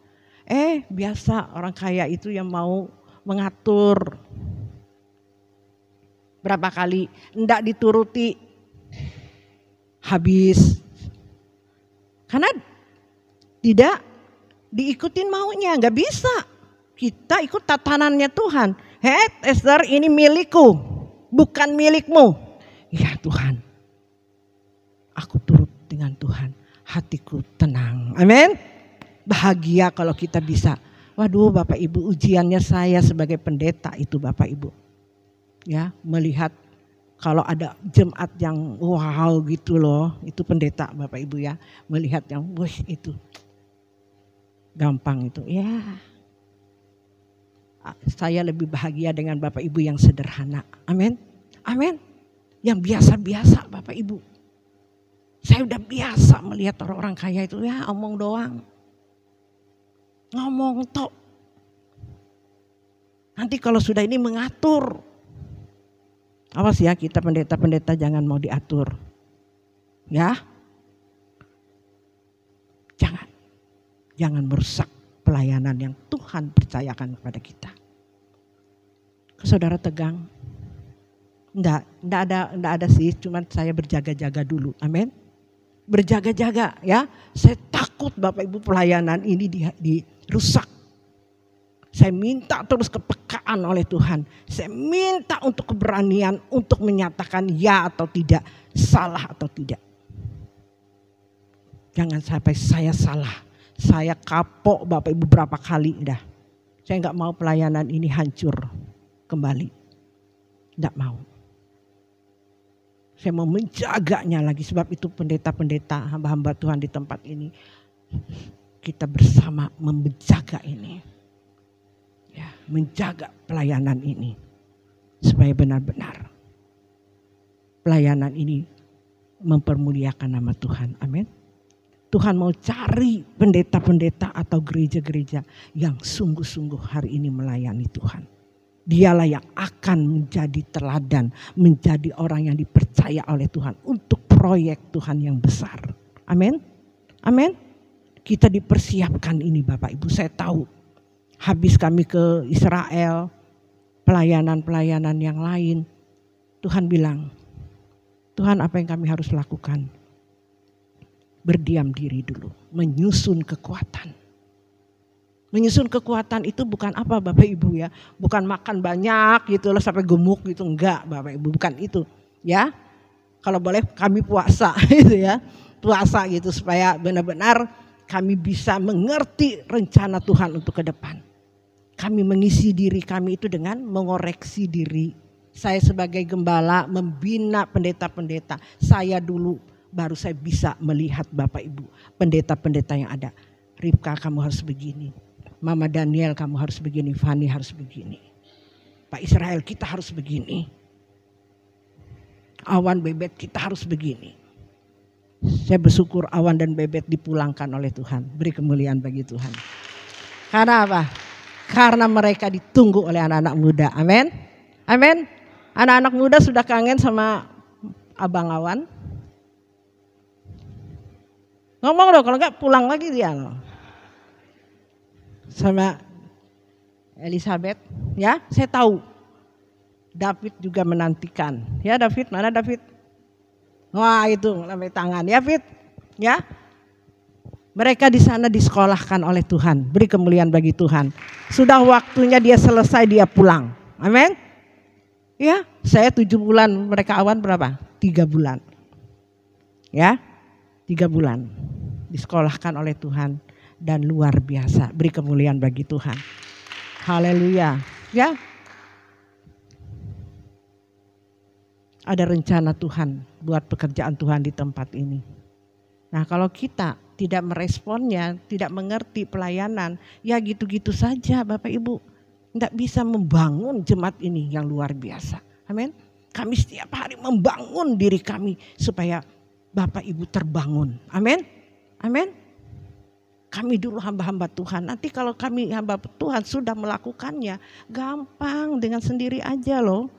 Biasa orang kaya itu yang mau mengatur. Berapa kali enggak dituruti. Habis. Karena tidak diikutin maunya, enggak bisa. Kita ikut tatanannya Tuhan. Esther, ini milikku, bukan milikmu. Ya Tuhan, aku turut dengan Tuhan, hatiku tenang. Amin. Bahagia kalau kita bisa. Waduh Bapak Ibu, ujiannya saya sebagai pendeta itu Bapak Ibu. Ya, melihat kalau ada jemaat yang wow gitu loh, itu pendeta Bapak Ibu ya. Melihat yang wih itu gampang itu. Ya. Saya lebih bahagia dengan Bapak Ibu yang sederhana. Amin. Amin. Yang biasa-biasa Bapak Ibu. Saya udah biasa melihat orang-orang kaya itu ya omong doang. Ngomong tok. Nanti kalau sudah ini mengatur. Awas ya kita pendeta-pendeta jangan mau diatur. Ya. Jangan. Jangan merusak pelayanan yang Tuhan percayakan kepada kita. Saudara tegang? Enggak ada sih, cuman saya berjaga-jaga dulu. Amin. Berjaga-jaga ya. Saya takut Bapak Ibu pelayanan ini dirusak. Saya minta terus kepekaan oleh Tuhan. Saya minta untuk keberanian untuk menyatakan ya atau tidak, salah atau tidak. Jangan sampai saya salah. Saya kapok Bapak Ibu berapa kali dah. Saya enggak mau pelayanan ini hancur kembali. Enggak mau. Saya mau menjaganya lagi sebab itu pendeta-pendeta hamba-hamba Tuhan di tempat ini. Kita bersama menjaga ini. Ya, menjaga pelayanan ini. Supaya benar-benar pelayanan ini mempermuliakan nama Tuhan. Amin. Tuhan mau cari pendeta-pendeta atau gereja-gereja yang sungguh-sungguh hari ini melayani Tuhan. Dialah yang akan menjadi teladan, menjadi orang yang dipercaya oleh Tuhan untuk proyek Tuhan yang besar. Amin. Amin. Kita dipersiapkan ini Bapak Ibu. Saya tahu habis kami ke Israel, pelayanan-pelayanan yang lain. Tuhan bilang, Tuhan apa yang kami harus lakukan? Berdiam diri dulu, menyusun kekuatan. Menyusun kekuatan itu bukan apa Bapak Ibu ya. Bukan makan banyak gitu loh sampai gemuk gitu. Enggak Bapak Ibu, bukan itu ya. Kalau boleh kami puasa gitu ya. Puasa gitu supaya benar-benar kami bisa mengerti rencana Tuhan untuk ke depan. kami mengisi diri kami itu dengan mengoreksi diri. Saya sebagai gembala membina pendeta-pendeta. Saya dulu baru saya bisa melihat Bapak Ibu, pendeta-pendeta yang ada. Ribka, kamu harus begini. Mama Daniel, kamu harus begini. Fani harus begini. Pak Israel, kita harus begini. Awan, Bebet, kita harus begini. Saya bersyukur Awan dan Bebet dipulangkan oleh Tuhan. Beri kemuliaan bagi Tuhan. Karena apa? Karena mereka ditunggu oleh anak-anak muda. Amin. Amin. Anak-anak muda sudah kangen sama Abang Awan. Ngomong dong, kalau enggak pulang lagi dia. Sama Elizabeth, ya saya tahu. David juga menantikan. Ya David, mana David? Wah itu sampai tangan ya Fit. Ya. Mereka di sana disekolahkan oleh Tuhan. Beri kemuliaan bagi Tuhan. Sudah waktunya dia selesai, dia pulang. Amin. Ya, saya 7 bulan, mereka Awan berapa? 3 bulan. Ya, 3 bulan. Disekolahkan oleh Tuhan dan luar biasa. Beri kemuliaan bagi Tuhan. Haleluya. Ya. Ada rencana Tuhan buat pekerjaan Tuhan di tempat ini. Nah, kalau kita tidak meresponnya, tidak mengerti pelayanan, ya gitu-gitu saja Bapak Ibu. Tidak bisa membangun jemaat ini yang luar biasa. Amin. Kami setiap hari membangun diri kami supaya Bapak Ibu terbangun. Amin. Amin. Kami dulu hamba-hamba Tuhan. Nanti kalau kami hamba Tuhan sudah melakukannya, gampang dengan sendiri aja loh.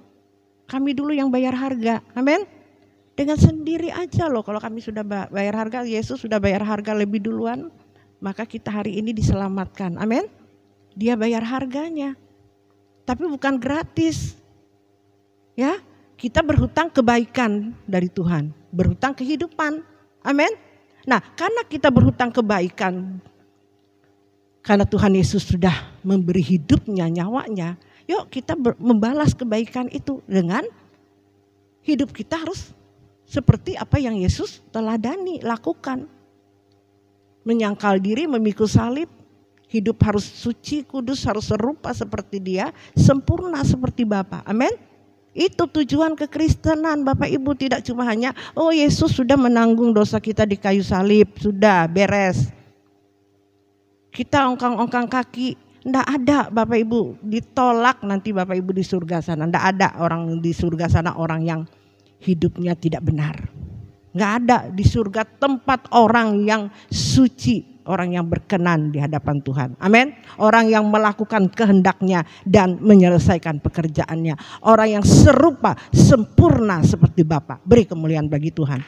Kami dulu yang bayar harga. Amin. Dengan sendiri aja loh, kalau kami sudah bayar harga, Yesus sudah bayar harga lebih duluan, maka kita hari ini diselamatkan. Amin. Dia bayar harganya. Tapi bukan gratis. Ya, kita berhutang kebaikan dari Tuhan, berhutang kehidupan. Amin. Nah, karena kita berhutang kebaikan, karena Tuhan Yesus sudah memberi hidupnya, nyawanya, yuk kita membalas kebaikan itu dengan hidup kita harus seperti apa yang Yesus teladani, lakukan. Menyangkal diri, memikul salib, hidup harus suci, kudus, harus serupa seperti Dia, sempurna seperti Bapa. Amin. Itu tujuan kekristenan Bapak Ibu, tidak cuma hanya oh Yesus sudah menanggung dosa kita di kayu salib, sudah beres. Kita ongkang-ongkang kaki, enggak ada Bapak Ibu, ditolak nanti Bapak Ibu di surga sana. Enggak ada orang di surga sana orang yang hidupnya tidak benar. Enggak ada di surga tempat orang yang suci, orang yang berkenan di hadapan Tuhan. Amin. Orang yang melakukan kehendaknya dan menyelesaikan pekerjaannya. Orang yang serupa, sempurna seperti Bapa. Beri kemuliaan bagi Tuhan.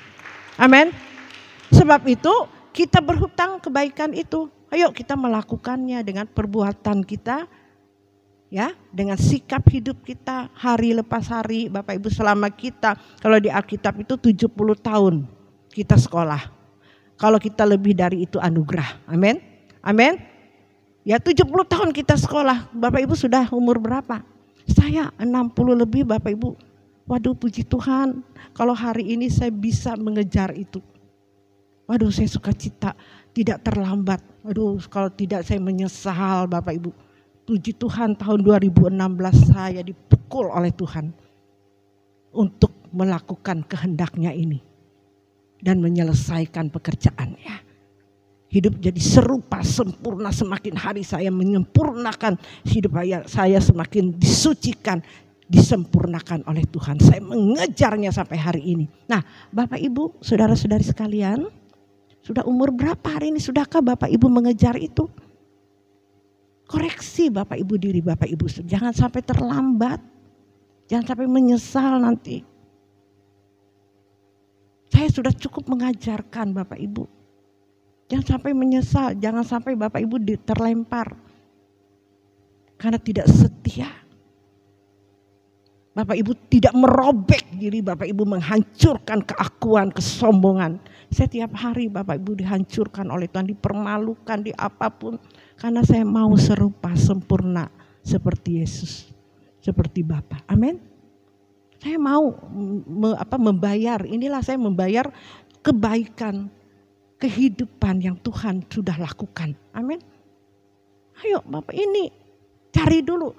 Amin. Sebab itu kita berhutang kebaikan itu. Ayo kita melakukannya dengan perbuatan kita. Ya, dengan sikap hidup kita hari lepas hari. Bapak Ibu, selama kita, kalau di Alkitab itu 70 tahun kita sekolah. Kalau kita lebih dari itu anugerah. Amin. Amin. Ya 70 tahun kita sekolah. Bapak Ibu sudah umur berapa? Saya 60 lebih Bapak Ibu. Waduh, puji Tuhan. Kalau hari ini saya bisa mengejar itu. Waduh, saya sukacita, tidak terlambat. Waduh, kalau tidak saya menyesal Bapak Ibu. Puji Tuhan, tahun 2016 saya dipukul oleh Tuhan untuk melakukan kehendaknya ini dan menyelesaikan pekerjaannya. Hidup jadi serupa, sempurna, semakin hari saya menyempurnakan hidup saya, semakin disucikan, disempurnakan oleh Tuhan. Saya mengejarnya sampai hari ini. Nah, Bapak Ibu, saudara-saudari sekalian, sudah umur berapa hari ini? Sudahkah Bapak Ibu mengejar itu? Koreksi Bapak Ibu diri Bapak Ibu, jangan sampai terlambat, jangan sampai menyesal nanti. Saya sudah cukup mengajarkan Bapak Ibu, jangan sampai menyesal, jangan sampai Bapak Ibu terlempar karena tidak setia. Bapak Ibu tidak merobek diri Bapak Ibu, menghancurkan keakuan, kesombongan. Setiap hari Bapak Ibu dihancurkan oleh Tuhan, dipermalukan di apapun. Karena saya mau serupa, sempurna seperti Yesus, seperti Bapa. Amin. Saya mau membayar, inilah saya membayar kebaikan, kehidupan yang Tuhan sudah lakukan. Amin. Ayo Bapak, ini Cari dulu.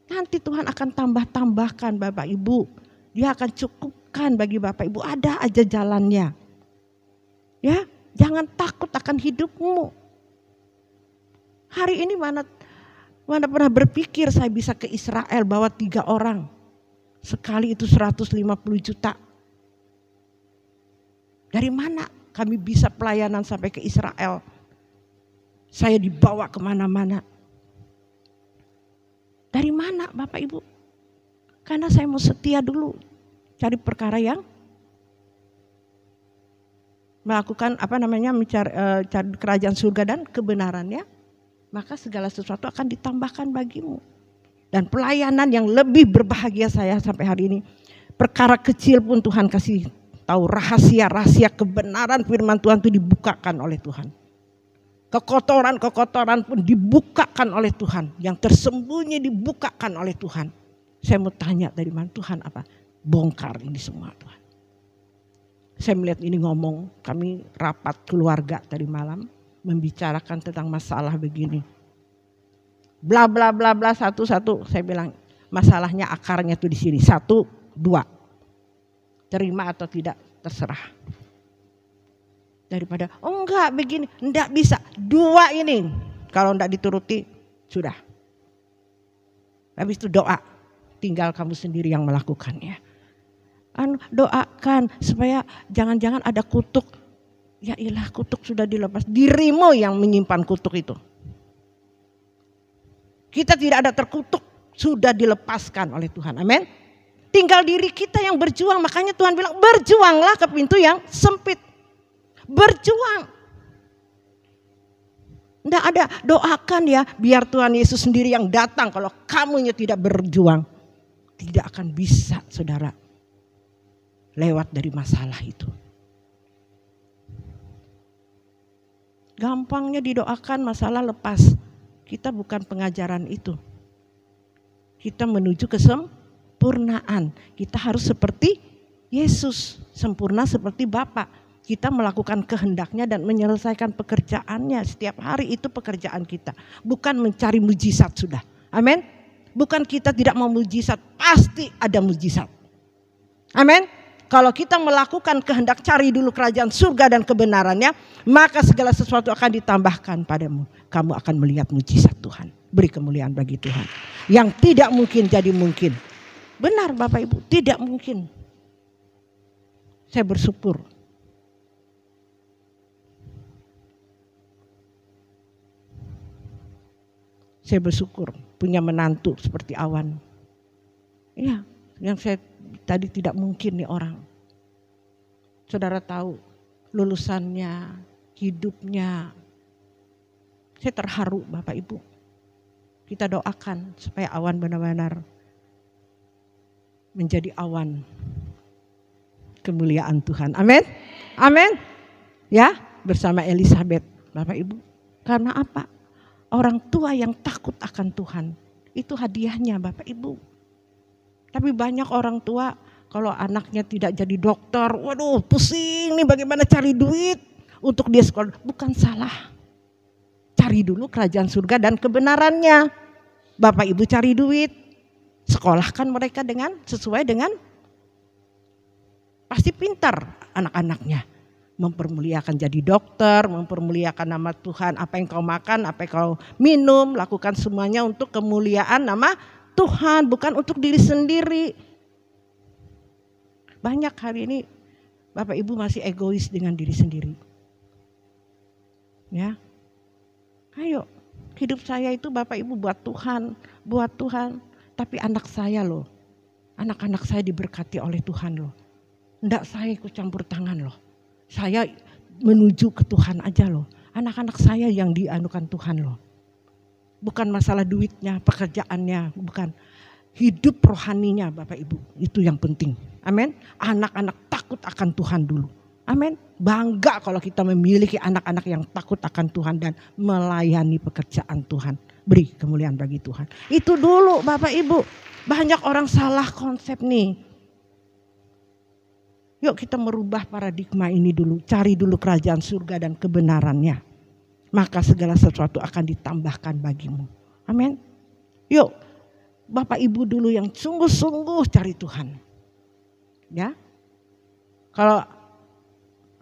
Nanti Tuhan akan tambahkan Bapak Ibu. Dia akan cukupkan bagi Bapak Ibu. Ada aja jalannya. Ya, jangan takut akan hidupmu. Hari ini mana pernah berpikir saya bisa ke Israel bawa 3 orang. Sekali itu 150 juta. Dari mana kami bisa pelayanan sampai ke Israel? Saya dibawa kemana-mana. Dari mana Bapak Ibu? Karena saya mau setia dulu. Cari perkara yang melakukan cari kerajaan surga dan kebenarannya. Maka segala sesuatu akan ditambahkan bagimu. Dan pelayanan yang lebih berbahagia saya sampai hari ini. Perkara kecil pun Tuhan kasih tahu, rahasia-rahasia kebenaran firman Tuhan itu dibukakan oleh Tuhan. Kekotoran-kekotoran pun dibukakan oleh Tuhan. Yang tersembunyi dibukakan oleh Tuhan. Saya mau tanya dari mana Tuhan apa? Bongkar ini semua Tuhan. Saya melihat ini ngomong, kami rapat keluarga tadi malam. Membicarakan tentang masalah begini. Bla bla bla bla satu-satu. Saya bilang masalahnya akarnya tuh di sini. 1, 2. Terima atau tidak terserah. Daripada enggak begini, enggak bisa. 2 ini kalau enggak dituruti sudah. Habis itu doa, tinggal kamu sendiri yang melakukannya. Doakan supaya jangan-jangan ada kutuk. Ya ilah, kutuk sudah dilepas, dirimu yang menyimpan kutuk itu. Kita tidak ada terkutuk, sudah dilepaskan oleh Tuhan. Amin. Tinggal diri kita yang berjuang, makanya Tuhan bilang berjuanglah ke pintu yang sempit. Berjuang. Tidak ada, doakan ya biar Tuhan Yesus sendiri yang datang. Kalau kamunya tidak berjuang, tidak akan bisa saudara lewat dari masalah itu. Gampangnya didoakan masalah lepas. Kita bukan pengajaran itu. Kita menuju kesempurnaan. Kita harus seperti Yesus, sempurna seperti Bapa. Kita melakukan kehendaknya dan menyelesaikan pekerjaannya. Setiap hari itu pekerjaan kita. Bukan mencari mujizat sudah. Amin. Bukan kita tidak mau mujizat. Pasti ada mujizat. Amin. Kalau kita melakukan kehendak, cari dulu kerajaan surga dan kebenarannya, maka segala sesuatu akan ditambahkan padamu. Kamu akan melihat mujizat Tuhan. Beri kemuliaan bagi Tuhan. Yang tidak mungkin jadi mungkin. Benar Bapak Ibu, tidak mungkin. Saya bersyukur. Saya bersyukur punya menantu seperti Awan. Ya, yang saya tadi tidak mungkin nih orang. Saudara tahu lulusannya, hidupnya. Saya terharu Bapak Ibu. Kita doakan supaya Awan benar-benar menjadi awan kemuliaan Tuhan. Amin. Amin. Ya, bersama Elizabeth Bapak Ibu. Karena apa? Orang tua yang takut akan Tuhan. Itu hadiahnya Bapak Ibu. Tapi banyak orang tua kalau anaknya tidak jadi dokter, waduh pusing nih bagaimana cari duit untuk dia sekolah. Bukan salah. Cari dulu kerajaan surga dan kebenarannya. Bapak Ibu cari duit. Sekolahkan mereka sesuai dengan pasti pintar anak-anaknya. Mempermuliakan jadi dokter, mempermuliakan nama Tuhan. Apa yang kau makan, apa yang kau minum, lakukan semuanya untuk kemuliaan nama Tuhan, bukan untuk diri sendiri. Banyak hari ini Bapak Ibu masih egois dengan diri sendiri. Ya, ayo hidup saya itu Bapak Ibu buat Tuhan. Tapi anak saya loh, anak-anak saya diberkati oleh Tuhan loh. Enggak saya ikut campur tangan loh. Saya menuju ke Tuhan aja loh. Anak-anak saya yang dianukan Tuhan loh. Bukan masalah duitnya, pekerjaannya, bukan. Hidup rohaninya Bapak Ibu, itu yang penting. Amin. Anak-anak takut akan Tuhan dulu. Amin. Bangga kalau kita memiliki anak-anak yang takut akan Tuhan dan melayani pekerjaan Tuhan. Beri kemuliaan bagi Tuhan. Itu dulu Bapak Ibu. Banyak orang salah konsep nih. Yuk kita merubah paradigma ini dulu. Cari dulu kerajaan surga dan kebenarannya. Maka segala sesuatu akan ditambahkan bagimu. Amin. Yuk, Bapak Ibu dulu yang sungguh-sungguh cari Tuhan. Ya, kalau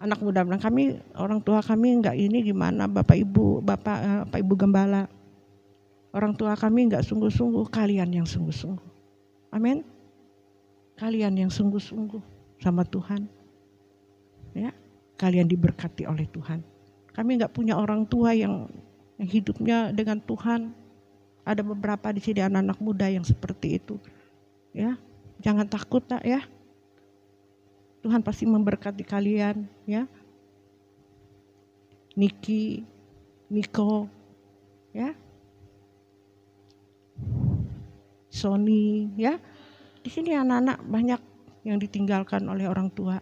anak muda bilang kami, orang tua kami enggak ini gimana Bapak Ibu Gembala. Orang tua kami enggak sungguh-sungguh, kalian yang sungguh-sungguh. Amin. Kalian yang sungguh-sungguh sama Tuhan. Ya, kalian diberkati oleh Tuhan. Kami enggak punya orang tua yang hidupnya dengan Tuhan. Ada beberapa di sini anak-anak muda yang seperti itu. Ya, jangan takut nak ya. Tuhan pasti memberkati kalian ya. Niko, ya. Sony ya. Di sini anak-anak banyak yang ditinggalkan oleh orang tua.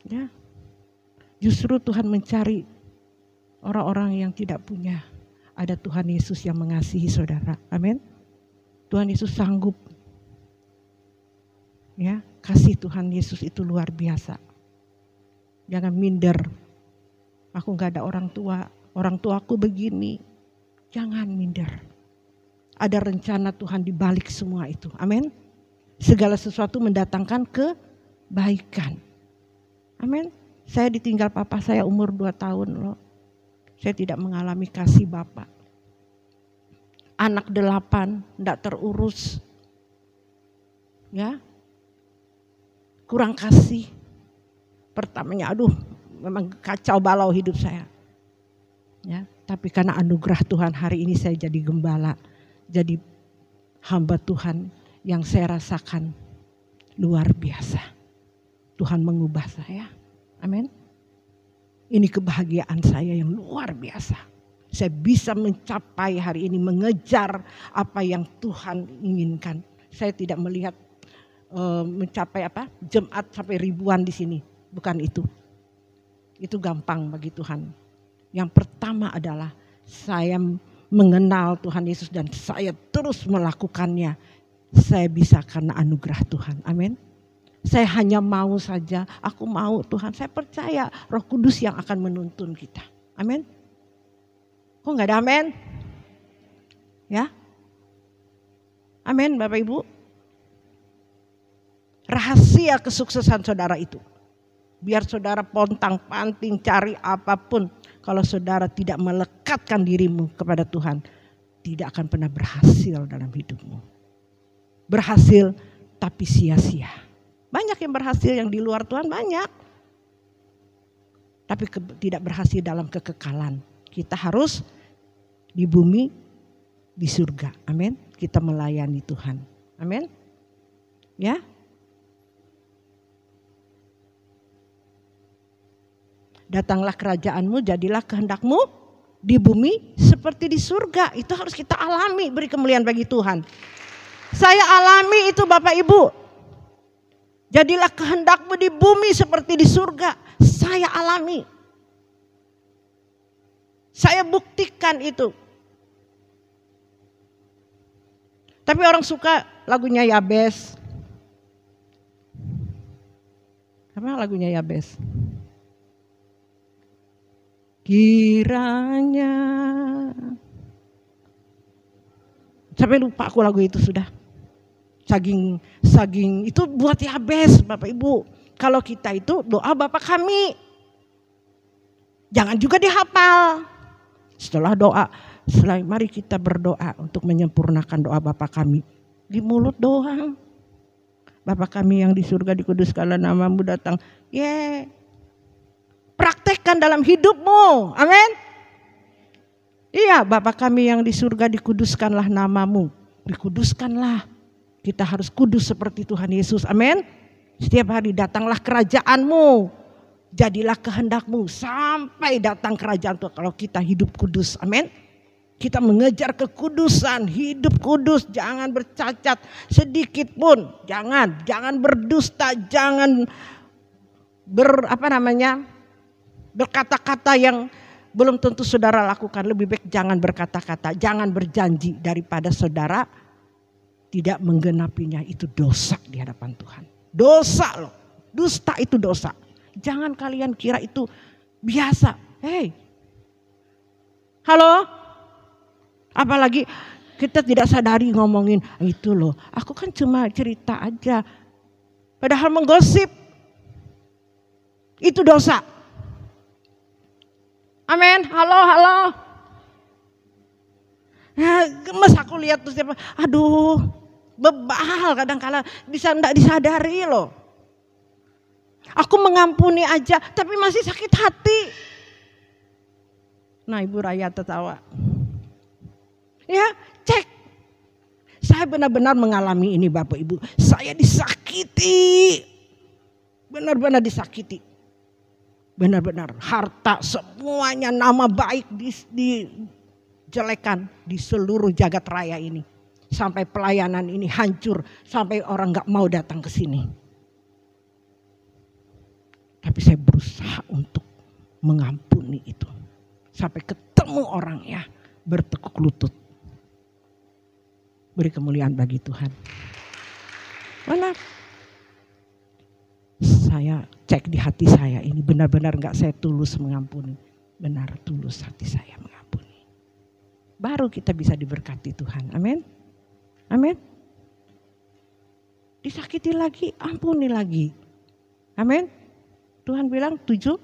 Ya. Justru Tuhan mencari orang-orang yang tidak punya. Ada Tuhan Yesus yang mengasihi saudara. Amin. Tuhan Yesus sanggup. Ya, kasih Tuhan Yesus itu luar biasa. Jangan minder. Aku gak ada orang tua. Orang tuaku begini. Jangan minder. Ada rencana Tuhan di balik semua itu. Amin. Segala sesuatu mendatangkan kebaikan. Amin. Saya ditinggal papa saya umur 2 tahun loh. Saya tidak mengalami kasih Bapak. Anak 8, tidak terurus. Ya. Kurang kasih. Pertamanya aduh memang kacau balau hidup saya. Ya, tapi karena anugerah Tuhan hari ini saya jadi gembala. Jadi hamba Tuhan yang saya rasakan luar biasa. Tuhan mengubah saya. Amin. Ini kebahagiaan saya yang luar biasa. Saya bisa mencapai hari ini, mengejar apa yang Tuhan inginkan. Saya tidak melihat mencapai jemaat sampai ribuan di sini. Bukan itu. Itu gampang bagi Tuhan. Yang pertama adalah saya mengenal Tuhan Yesus dan saya terus melakukannya. Saya bisa karena anugerah Tuhan. Amin. Saya hanya mau saja, aku mau Tuhan. Saya percaya Roh Kudus yang akan menuntun kita. Amin. Kok gak ada amin? Ya. Amin Bapak Ibu. Rahasia kesuksesan saudara itu. Biar saudara pontang-panting cari apapun. Kalau saudara tidak melekatkan dirimu kepada Tuhan. Tidak akan pernah berhasil dalam hidupmu. Berhasil tapi sia-sia. Banyak yang berhasil yang di luar Tuhan banyak. Tapi tidak berhasil dalam kekekalan. Kita harus di bumi, di surga. Amin. Kita melayani Tuhan. Amin. Ya. Datanglah kerajaanmu, jadilah kehendakmu di bumi seperti di surga. Itu harus kita alami, beri kemuliaan bagi Tuhan. Saya alami itu Bapak Ibu. Jadilah kehendakmu di bumi seperti di surga. Saya alami. Saya buktikan itu. Tapi orang suka lagunya Yabes. Apa lagunya Yabes? Kiranya. Sampai lupa aku lagu itu sudah. Saging itu buat Yabes Bapak Ibu. Kalau kita itu doa Bapa kami. Jangan juga dihafal. Setelah doa, mari kita berdoa untuk menyempurnakan doa Bapa kami. Di mulut doang. Bapa kami yang di surga, dikuduskanlah namamu, datang. Praktekkan dalam hidupmu. Amin. Iya, Bapa kami yang di surga, dikuduskanlah namamu. Dikuduskanlah. Kita harus kudus seperti Tuhan Yesus. Amin. Setiap hari datanglah kerajaanmu. Jadilah kehendakmu sampai datang kerajaan Tuhan. Kalau kita hidup kudus. Amin. Kita mengejar kekudusan, hidup kudus, jangan bercacat sedikit pun. Jangan berdusta, jangan berkata-kata yang belum tentu saudara lakukan. Lebih baik jangan berkata-kata, jangan berjanji daripada saudara tidak menggenapinya. Itu dosa di hadapan Tuhan. Dosa loh. Dusta itu dosa. Jangan kalian kira itu biasa. Halo? Apalagi Kita tidak sadari ngomongin itu loh. Aku kan cuma cerita aja. Padahal menggosip itu dosa. Amin. Halo. Nah, gemes aku lihat tuh siapa. Aduh, bebal kadang-kala bisa enggak disadari loh. Aku mengampuni aja tapi masih sakit hati. Nah, Ibu Raya tertawa. Ya, cek. Saya benar-benar mengalami ini Bapak Ibu. Saya disakiti. Benar-benar disakiti. Benar-benar harta semuanya, nama baik dijelekan di seluruh jagat raya ini. Sampai pelayanan ini hancur. Sampai orang gak mau datang ke sini. Tapi saya berusaha untuk mengampuni itu. Sampai ketemu orangnya, bertekuk lutut. Beri kemuliaan bagi Tuhan. Mana? Saya cek di hati saya ini benar-benar enggak saya tulus mengampuni. Benar tulus hati saya mengampuni. Baru kita bisa diberkati Tuhan. Amin. Amin. Disakiti lagi, ampuni lagi. Amin. Tuhan bilang 70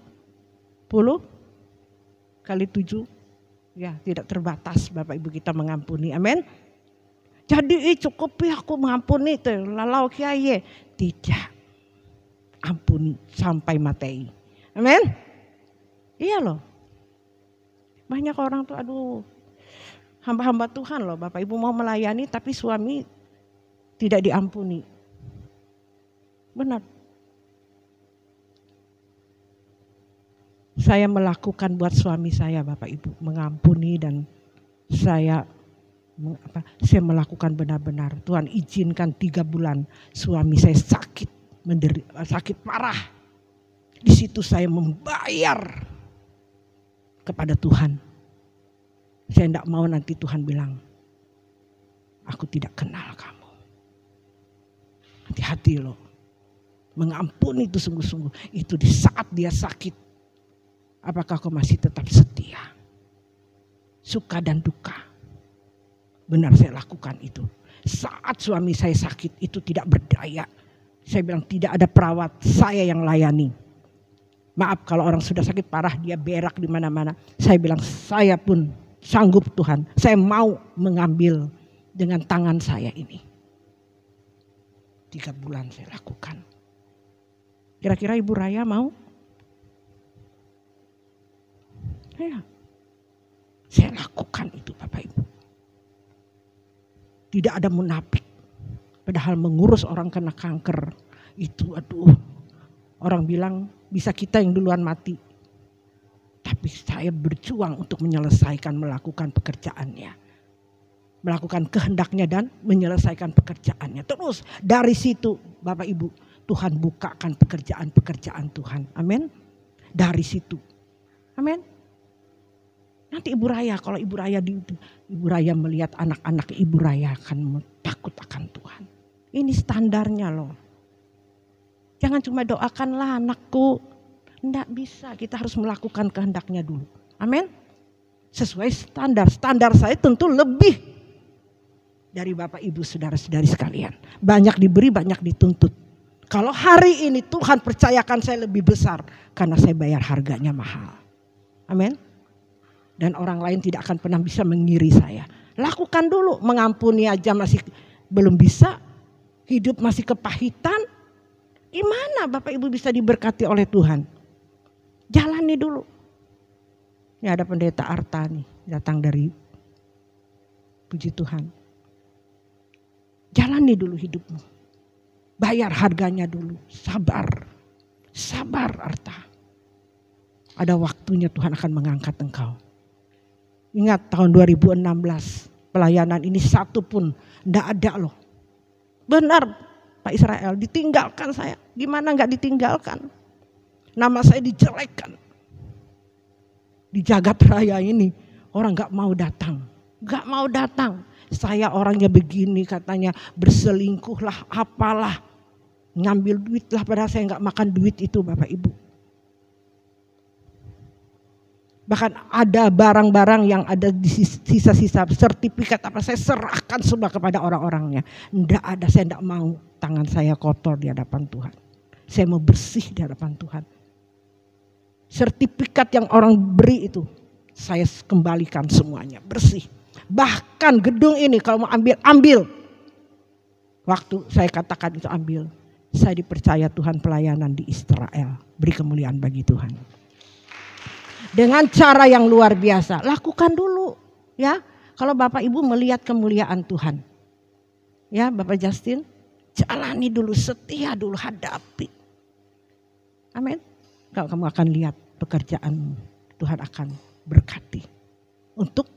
kali 7. Ya, tidak terbatas Bapak Ibu kita mengampuni. Amin. Jadi cukup ya aku mengampuni itu. Lalau kiai. Tidak. Ampuni sampai mati. Amin. Iya loh. Banyak orang tuh aduh. Hamba-hamba Tuhan loh Bapak Ibu mau melayani tapi suami tidak diampuni. Benar. Saya melakukan buat suami saya Bapak Ibu. Mengampuni dan saya melakukan benar-benar. Tuhan izinkan 3 bulan suami saya sakit, sakit parah. Di situ saya membayar kepada Tuhan. Saya tidak mau nanti Tuhan bilang, aku tidak kenal kamu. Hati-hati loh. Mengampuni itu sungguh-sungguh. Itu di saat dia sakit. Apakah kau masih tetap setia? Suka dan duka. Benar saya lakukan itu. Saat suami saya sakit itu tidak berdaya. Saya bilang tidak ada perawat, saya yang layani. Maaf kalau orang sudah sakit parah dia berak di mana-mana. Saya bilang saya pun sanggup Tuhan. Saya mau mengambil dengan tangan saya ini. 3 bulan saya lakukan. Kira-kira Ibu Raya mau? Ya. Saya lakukan itu Bapak Ibu. Tidak ada munafik. Padahal mengurus orang kena kanker itu aduh. Orang bilang bisa kita yang duluan mati. Tapi saya berjuang untuk menyelesaikan melakukan pekerjaannya. Melakukan kehendaknya dan menyelesaikan pekerjaannya. Terus dari situ Bapak Ibu Tuhan bukakan pekerjaan-pekerjaan Tuhan. Amin. Dari situ. Amin. Nanti Ibu Raya, kalau Ibu Raya melihat anak-anak Ibu Raya akan takut akan Tuhan. Ini standarnya loh. Jangan cuma doakanlah anakku. Enggak bisa, kita harus melakukan kehendaknya dulu. Amin. Sesuai standar. Standar saya tentu lebih dari Bapak Ibu saudara-saudari sekalian. Banyak diberi, banyak dituntut. Kalau hari ini Tuhan percayakan saya lebih besar. Karena saya bayar harganya mahal. Amin. Dan orang lain tidak akan pernah bisa mengiri saya. Lakukan dulu, mengampuni aja masih belum bisa. Hidup masih kepahitan. Gimana Bapak Ibu bisa diberkati oleh Tuhan? Jalani dulu. Ini ada pendeta Arta nih, datang dari puji Tuhan. Jalani dulu hidupmu. Bayar harganya dulu, sabar. Sabar Arta. Ada waktunya Tuhan akan mengangkat engkau. Ingat tahun 2016 pelayanan ini satu pun enggak ada loh. Benar Pak Israel ditinggalkan saya. Gimana enggak ditinggalkan? Nama saya dijelekkan. Di jagat raya ini orang enggak mau datang. Enggak mau datang. Saya orangnya begini katanya berselingkuh lah apalah. Ngambil duit lah padahal saya enggak makan duit itu Bapak Ibu. Bahkan ada barang-barang yang ada di sisa-sisa sertifikat apa, saya serahkan semua kepada orang-orangnya. Enggak ada, saya enggak mau tangan saya kotor di hadapan Tuhan. Saya mau bersih di hadapan Tuhan. Sertifikat yang orang beri itu saya kembalikan semuanya, bersih. Bahkan gedung ini kalau mau ambil. Waktu saya katakan itu ambil, saya dipercaya Tuhan pelayanan di Israel. Beri kemuliaan bagi Tuhan. Dengan cara yang luar biasa, lakukan dulu ya. Kalau Bapak Ibu melihat kemuliaan Tuhan, ya Bapak Justin, jalani dulu, setia dulu, hadapi. Amin. Kalau kamu akan lihat pekerjaanmu, Tuhan akan berkati untuk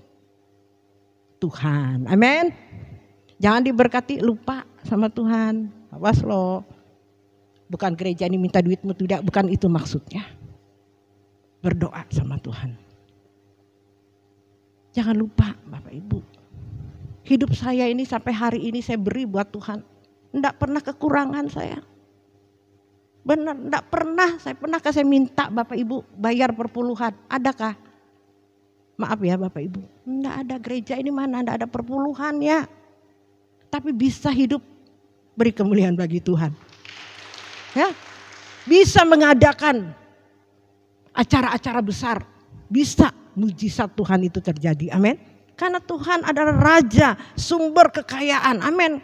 Tuhan. Amin. Jangan diberkati lupa sama Tuhan. Awas loh. Bukan gereja ini minta duitmu, tidak, bukan itu maksudnya. Berdoa sama Tuhan. Jangan lupa Bapak Ibu. Hidup saya ini sampai hari ini saya beri buat Tuhan. Enggak pernah kekurangan saya. Benar, enggak pernah. Saya minta Bapak Ibu bayar perpuluhan. Adakah? Maaf ya Bapak Ibu. Enggak ada, gereja ini mana enggak ada perpuluhan ya. Tapi bisa hidup, beri kemuliaan bagi Tuhan. Ya. Bisa mengadakan acara-acara besar, bisa mujizat Tuhan itu terjadi, amin. Karena Tuhan adalah Raja, sumber kekayaan, amin.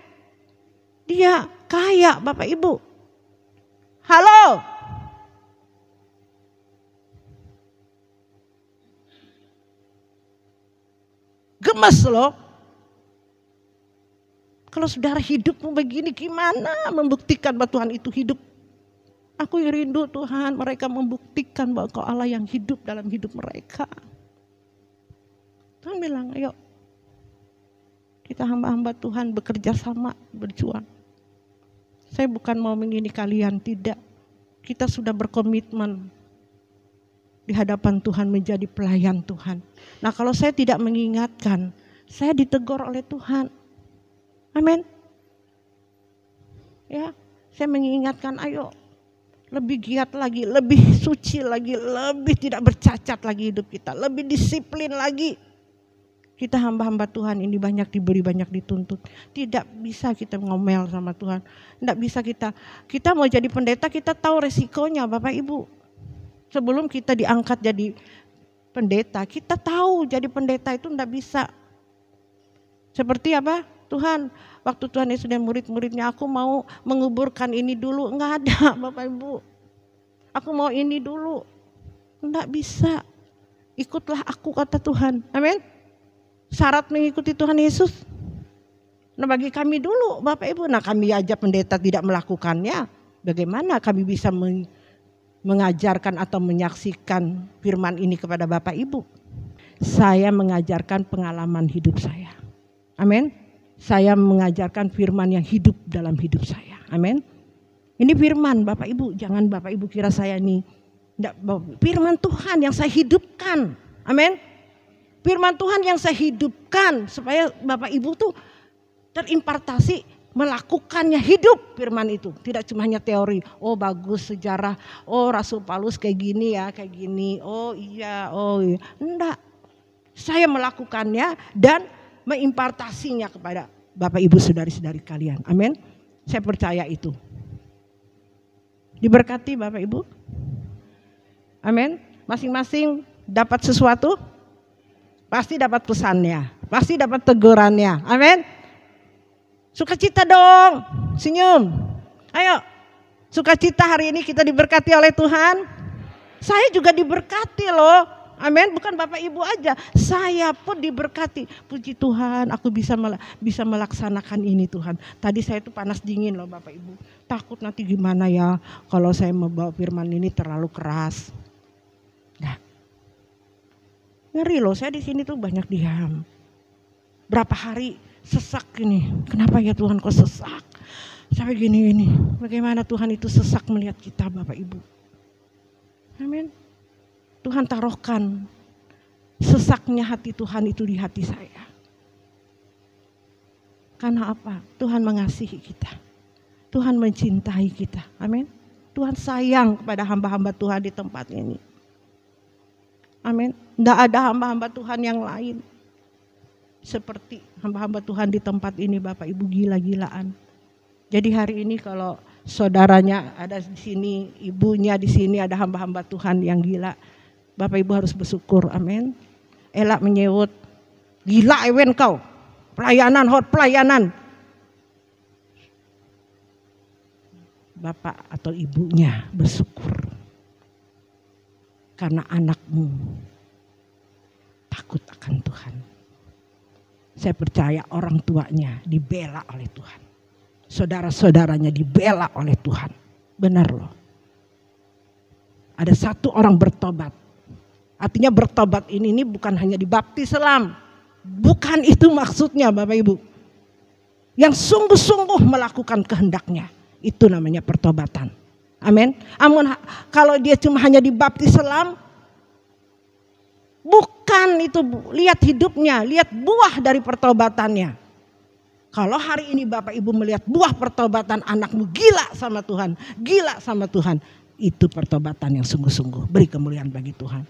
Dia kaya Bapak Ibu. Halo. Gemes loh. Kalau saudara hidupmu begini, gimana membuktikan bahwa Tuhan itu hidup? Aku rindu Tuhan, mereka membuktikan bahwa Kau Allah yang hidup dalam hidup mereka. Tuhan bilang, ayo kita hamba-hamba Tuhan bekerja sama, berjuang. Saya bukan mau mengini kalian, tidak. Kita sudah berkomitmen di hadapan Tuhan menjadi pelayan Tuhan. Nah kalau saya tidak mengingatkan, saya ditegur oleh Tuhan. Amin. Ya, saya mengingatkan, ayo lebih giat lagi, lebih suci lagi, lebih tidak bercacat lagi hidup kita, lebih disiplin lagi. Kita hamba-hamba Tuhan ini banyak diberi, banyak dituntut. Tidak bisa kita ngomel sama Tuhan. Tidak bisa kita mau jadi pendeta, kita tahu resikonya Bapak Ibu. Sebelum kita diangkat jadi pendeta, kita tahu jadi pendeta itu tidak bisa. Seperti apa? Tuhan, waktu Tuhan Yesus dan murid-muridnya, aku mau menguburkan ini dulu. Enggak ada Bapak Ibu. Aku mau ini dulu. Enggak bisa. Ikutlah aku kata Tuhan. Amin. Syarat mengikuti Tuhan Yesus. Nah bagi kami dulu Bapak Ibu. Nah kami aja pendeta tidak melakukannya. Bagaimana kami bisa mengajarkan atau menyaksikan firman ini kepada Bapak Ibu? Saya mengajarkan pengalaman hidup saya. Amin. Saya mengajarkan firman yang hidup dalam hidup saya. Amin. Ini firman Bapak Ibu. Jangan Bapak Ibu kira saya ini. Firman Tuhan yang saya hidupkan. Amin. Firman Tuhan yang saya hidupkan. Supaya Bapak Ibu tuh terimpartasi melakukannya, hidup firman itu. Tidak cuma hanya teori. Oh bagus sejarah. Oh Rasul Paulus kayak gini ya. Kayak gini. Oh iya. Oh iya. Enggak. Saya melakukannya dan mengimpartasinya kepada Bapak Ibu saudari-saudari kalian. Amin. Saya percaya itu. Diberkati Bapak Ibu. Amin. Masing-masing dapat sesuatu, pasti dapat pesannya, pasti dapat tegurannya. Amin. Sukacita dong, senyum. Ayo, sukacita hari ini kita diberkati oleh Tuhan. Saya juga diberkati loh. Amin, bukan Bapak Ibu aja, saya pun diberkati. Puji Tuhan, aku bisa melaksanakan ini Tuhan. Tadi saya tuh panas dingin loh Bapak Ibu. Takut nanti gimana ya kalau saya membawa firman ini terlalu keras. Nah, ngeri loh, saya di sini tuh banyak diam. Berapa hari sesak ini. Kenapa ya Tuhan kok sesak? Sampai gini. Bagaimana Tuhan itu sesak melihat kita Bapak Ibu. Amin. Tuhan taruhkan sesaknya hati Tuhan itu di hati saya. Karena apa? Tuhan mengasihi kita. Tuhan mencintai kita. Amin. Tuhan sayang kepada hamba-hamba Tuhan di tempat ini. Amin. Tidak ada hamba-hamba Tuhan yang lain. Seperti hamba-hamba Tuhan di tempat ini Bapak Ibu, gila-gilaan. Jadi hari ini kalau saudaranya ada di sini, ibunya di sini, ada hamba-hamba Tuhan yang gila, Bapak Ibu harus bersyukur. Amin. Elak menyewot, gila ewen kau, pelayanan, hot pelayanan. Bapak atau ibunya bersyukur karena anakmu takut akan Tuhan. Saya percaya orang tuanya dibela oleh Tuhan. Saudara-saudaranya dibela oleh Tuhan. Benar loh. Ada satu orang bertobat. Artinya bertobat ini bukan hanya dibaptis selam. Bukan itu maksudnya Bapak Ibu. Yang sungguh-sungguh melakukan kehendaknya. Itu namanya pertobatan. Amin. Amun kalau dia cuma hanya dibaptis selam. Bukan itu, lihat hidupnya, lihat buah dari pertobatannya. Kalau hari ini Bapak Ibu melihat buah pertobatan anakmu gila sama Tuhan, gila sama Tuhan, itu pertobatan yang sungguh-sungguh. Beri kemuliaan bagi Tuhan.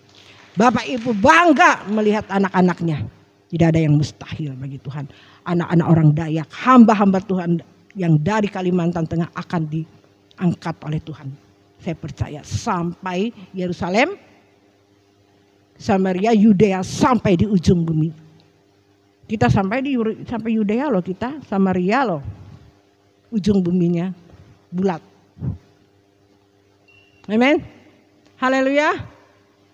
Bapak Ibu bangga melihat anak-anaknya. Tidak ada yang mustahil bagi Tuhan. Anak-anak orang Dayak, hamba-hamba Tuhan yang dari Kalimantan Tengah akan diangkat oleh Tuhan. Saya percaya sampai Yerusalem, Samaria, Yudea, sampai di ujung bumi. Kita sampai Yudea loh, kita Samaria loh. Ujung buminya bulat. Amin. Haleluya.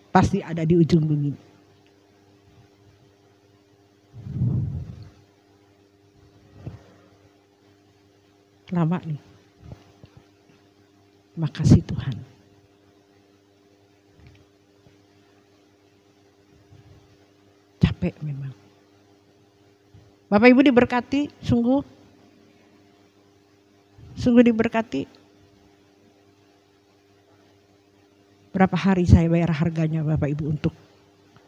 Pasti ada di ujung bumi. Lama nih. Makasih Tuhan. Capek memang. Bapak Ibu diberkati, sungguh diberkati. Berapa hari saya bayar harganya Bapak Ibu untuk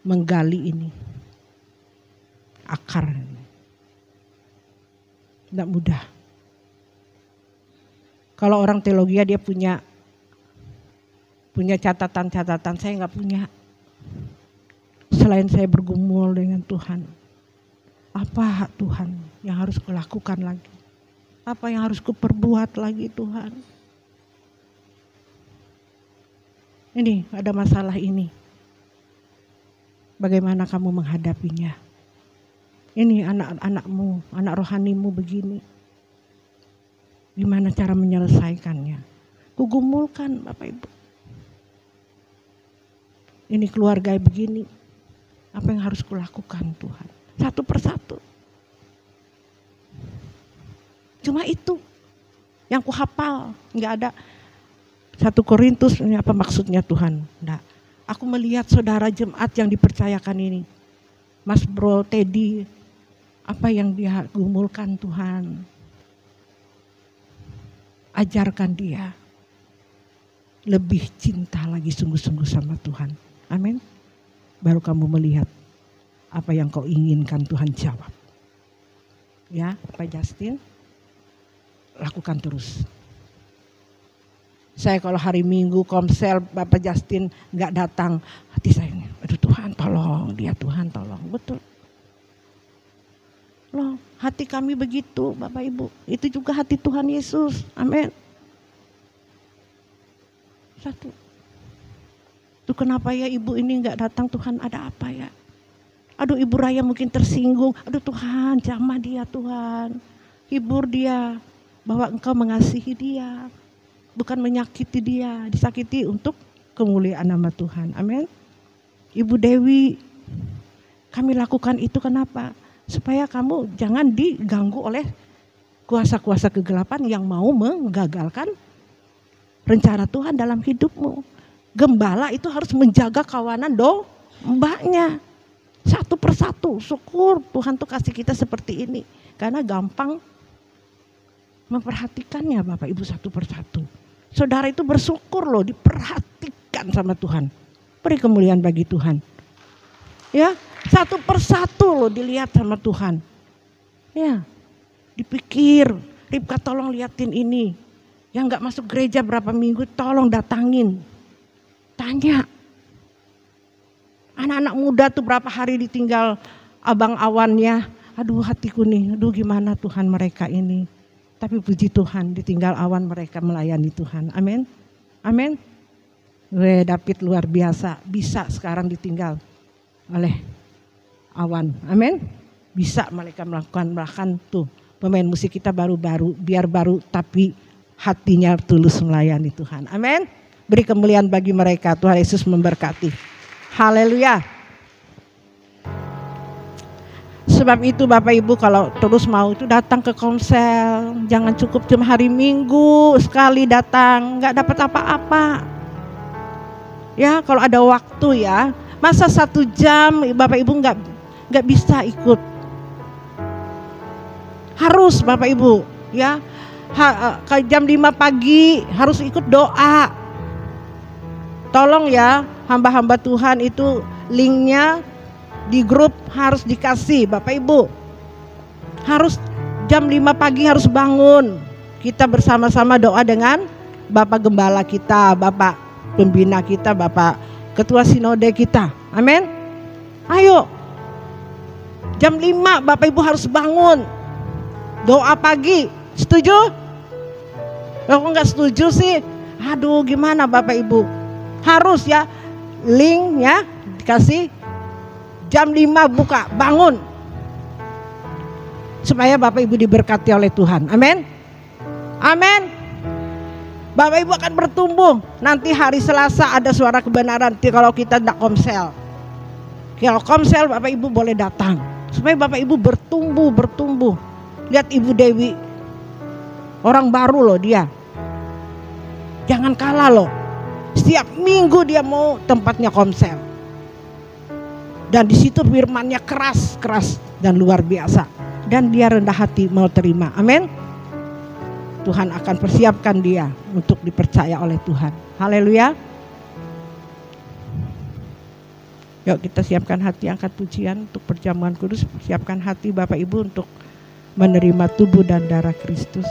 menggali ini. Akar. Tidak mudah. Kalau orang teologi dia punya catatan-catatan, saya nggak punya. Selain saya bergumul dengan Tuhan, apa Tuhan yang harus kulakukan lagi? Apa yang harus kuperbuat lagi Tuhan? Ini ada masalah ini. Bagaimana kamu menghadapinya? Ini anak-anakmu, anak rohanimu begini. Gimana cara menyelesaikannya? Kugumulkan Bapak Ibu. Ini keluarga begini. Apa yang harus kulakukan Tuhan? Satu persatu. Cuma itu yang kuhafal. Enggak ada 1 Korintus, ini apa maksudnya Tuhan? Enggak. Aku melihat saudara jemaat yang dipercayakan ini. Mas Bro Teddy, apa yang dia gumulkan Tuhan? Ajarkan dia lebih cinta lagi sungguh-sungguh sama Tuhan. Amin. Baru kamu melihat apa yang kau inginkan Tuhan jawab. Ya, Pak Justin, lakukan terus. Saya kalau hari Minggu komsel Bapak Justin nggak datang, hati saya, aduh Tuhan tolong dia, Tuhan tolong. Betul. Loh, hati kami begitu Bapak Ibu. Itu juga hati Tuhan Yesus. Amin. Satu. Tuh kenapa ya ibu ini nggak datang, Tuhan ada apa ya? Aduh Ibu Raya mungkin tersinggung. Aduh Tuhan jamah dia Tuhan. Hibur dia bahwa Engkau mengasihi dia. Bukan menyakiti dia. Disakiti untuk kemuliaan nama Tuhan. Amin. Ibu Dewi, kami lakukan itu kenapa? Supaya kamu jangan diganggu oleh kuasa-kuasa kegelapan yang mau menggagalkan rencana Tuhan dalam hidupmu. Gembala itu harus menjaga kawanan mbaknya. Satu persatu, syukur Tuhan tuh kasih kita seperti ini. Karena gampang memperhatikannya Bapak Ibu satu persatu. Saudara itu bersyukur loh diperhatikan sama Tuhan. Beri kemuliaan bagi Tuhan. Ya, satu persatu loh dilihat sama Tuhan. Ya, dipikir, Ribka tolong liatin ini. Yang gak masuk gereja berapa minggu tolong datangin. Tanya. Anak-anak muda tuh berapa hari ditinggal abang awannya. Aduh hatiku nih, aduh gimana Tuhan mereka ini. Tapi puji Tuhan ditinggal awan mereka melayani Tuhan. Amin. Amin. David luar biasa, bisa sekarang ditinggal oleh awan. Amin. Bisa mereka melakukan, bahkan tuh pemain musik kita baru-baru, biar baru tapi hatinya tulus melayani Tuhan. Amin. Beri kemuliaan bagi mereka. Tuhan Yesus memberkati. Haleluya. Sebab itu Bapak Ibu kalau terus mau itu datang ke komsel. Jangan cukup cuma hari Minggu sekali datang, nggak dapat apa-apa. Ya kalau ada waktu ya, masa 1 jam Bapak Ibu nggak bisa ikut. Harus Bapak Ibu ya, jam 5 pagi harus ikut doa. Tolong ya hamba-hamba Tuhan itu linknya di grup harus dikasih Bapak Ibu. Harus jam 5 pagi harus bangun. Kita bersama-sama doa dengan Bapak Gembala kita, Bapak Pembina kita, Bapak Ketua Sinode kita. Amin. Ayo. Jam 5 Bapak Ibu harus bangun. Doa pagi. Setuju? Kalau nggak setuju sih, aduh gimana Bapak Ibu? Harus ya. Link ya dikasih. Jam 5 buka, bangun. Supaya Bapak Ibu diberkati oleh Tuhan. Amin. Amin. Bapak Ibu akan bertumbuh. Nanti hari Selasa ada suara kebenaran. Kalau kita tidak komsel. Kalau komsel Bapak Ibu boleh datang. Supaya Bapak Ibu bertumbuh. Lihat Ibu Dewi. Orang baru loh dia. Jangan kalah loh. Setiap minggu dia mau tempatnya komsel. Dan di situ firman-Nya keras dan luar biasa. Dan dia rendah hati mau terima. Amin. Tuhan akan persiapkan dia untuk dipercaya oleh Tuhan. Haleluya. Yuk kita siapkan hati, angkat pujian untuk perjamuan kudus. Siapkan hati Bapak Ibu untuk menerima tubuh dan darah Kristus.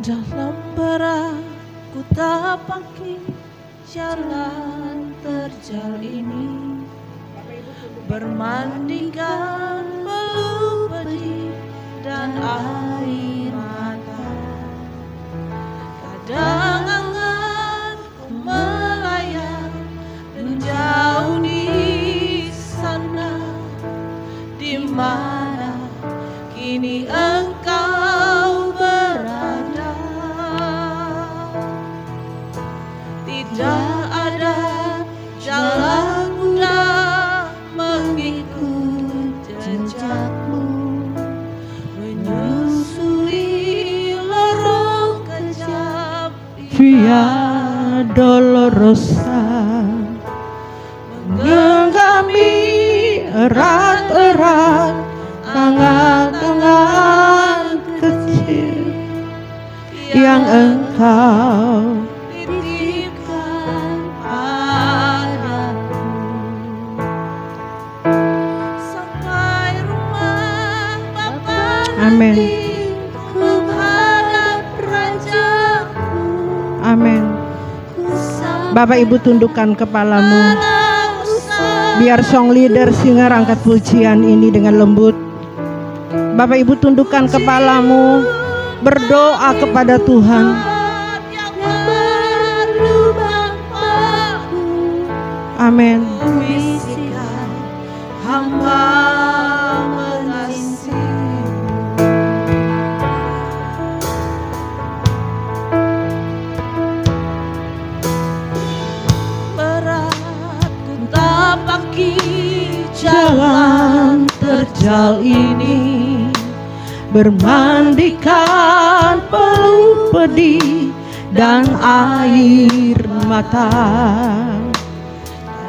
Dalam berat ku tapaki jalan terjal ini, bermandikan belu pedih dan air mata. Kadang anganku melayang menjauh di sana, di mana kini Engkau berada. Tidak ada jalan mudah mengikut jejakmu, menyusuri lorong kejam Via Dolorosa, mengenggami erat-erat tangan-tangan kecil yang Engkau titipkan padaku, sampai rumah Bapa Amin. nanti menghadap Rajaku. Amin. Bapak Ibu tundukkan kepalamu. Biar song leader singer angkat pujian ini dengan lembut. Bapak Ibu tundukkan kepalamu. Berdoa kepada Tuhan. Amin. Hamba mengasihi. Berat ku tapaki jalan terjal ini, Bermandikan peluh pedih dan air mata.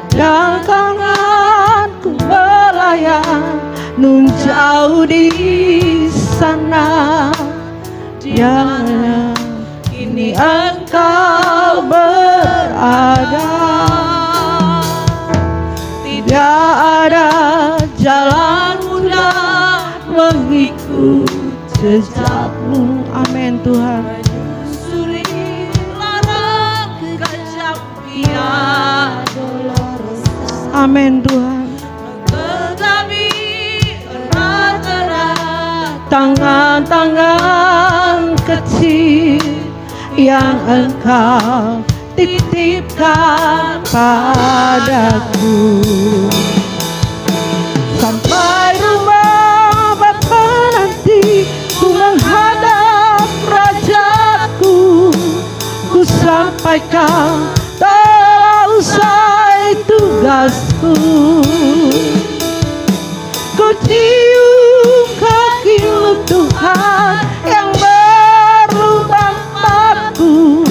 Dan tanganku melayang nun jauh di sana, di mana kini Engkau berada. Tidak ada jalan mudah mengikut jejakmu. Amin Tuhan. menyusuri ladang kecapian, Amin Tuhan. tetapi erat-erat Tangan-tangan kecil yang Engkau titipkan padaku. Sampai rumah Bapa nanti ku menghadap Rajaku, ku sampaikan telah usai tugasku. Ku cium kaki-Mu Tuhan yang berlubang paku,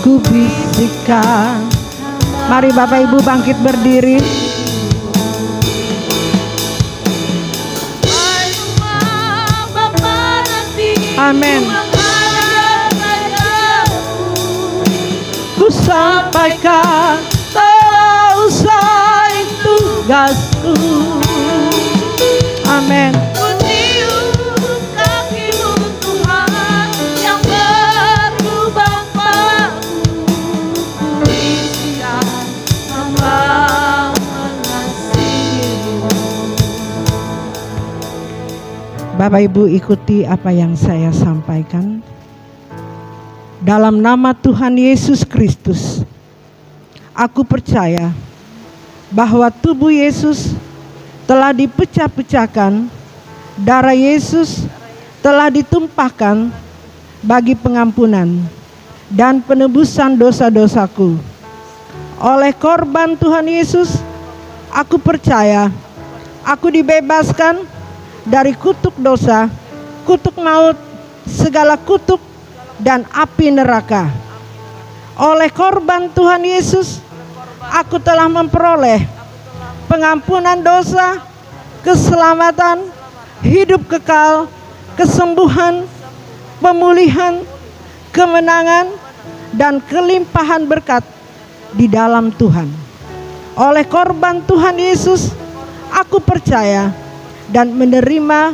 ku bisikkan. Mari Bapak Ibu bangkit berdiri. Amin. Ku sampaikan telah usai tugasku. Amin. ku cium kaki-Mu Tuhan yang berlubang paku, ku bisikan hamba mengasihi-Mu. Bapak Ibu ikuti apa yang saya sampaikan. Dalam nama Tuhan Yesus Kristus, aku percaya bahwa tubuh Yesus telah dipecah-pecahkan, darah Yesus telah ditumpahkan bagi pengampunan dan penebusan dosa-dosaku. Oleh korban Tuhan Yesus, aku percaya aku dibebaskan dari kutuk dosa, kutuk maut, segala kutuk dan api neraka. Oleh korban Tuhan Yesus, aku telah memperoleh pengampunan dosa, keselamatan, hidup kekal, kesembuhan, pemulihan, kemenangan, dan kelimpahan berkat di dalam Tuhan. Oleh korban Tuhan Yesus, aku percaya dan menerima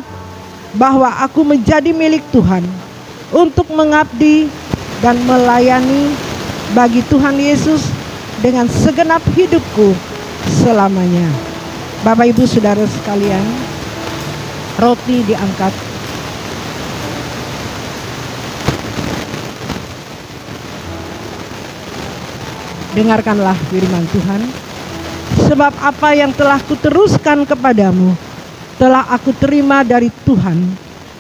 bahwa aku menjadi milik Tuhan untuk mengabdi dan melayani bagi Tuhan Yesus dengan segenap hidupku selamanya. Bapak Ibu Saudara sekalian, roti diangkat. Dengarkanlah firman Tuhan. Sebab apa yang telah kuteruskan kepadamu telah aku terima dari Tuhan,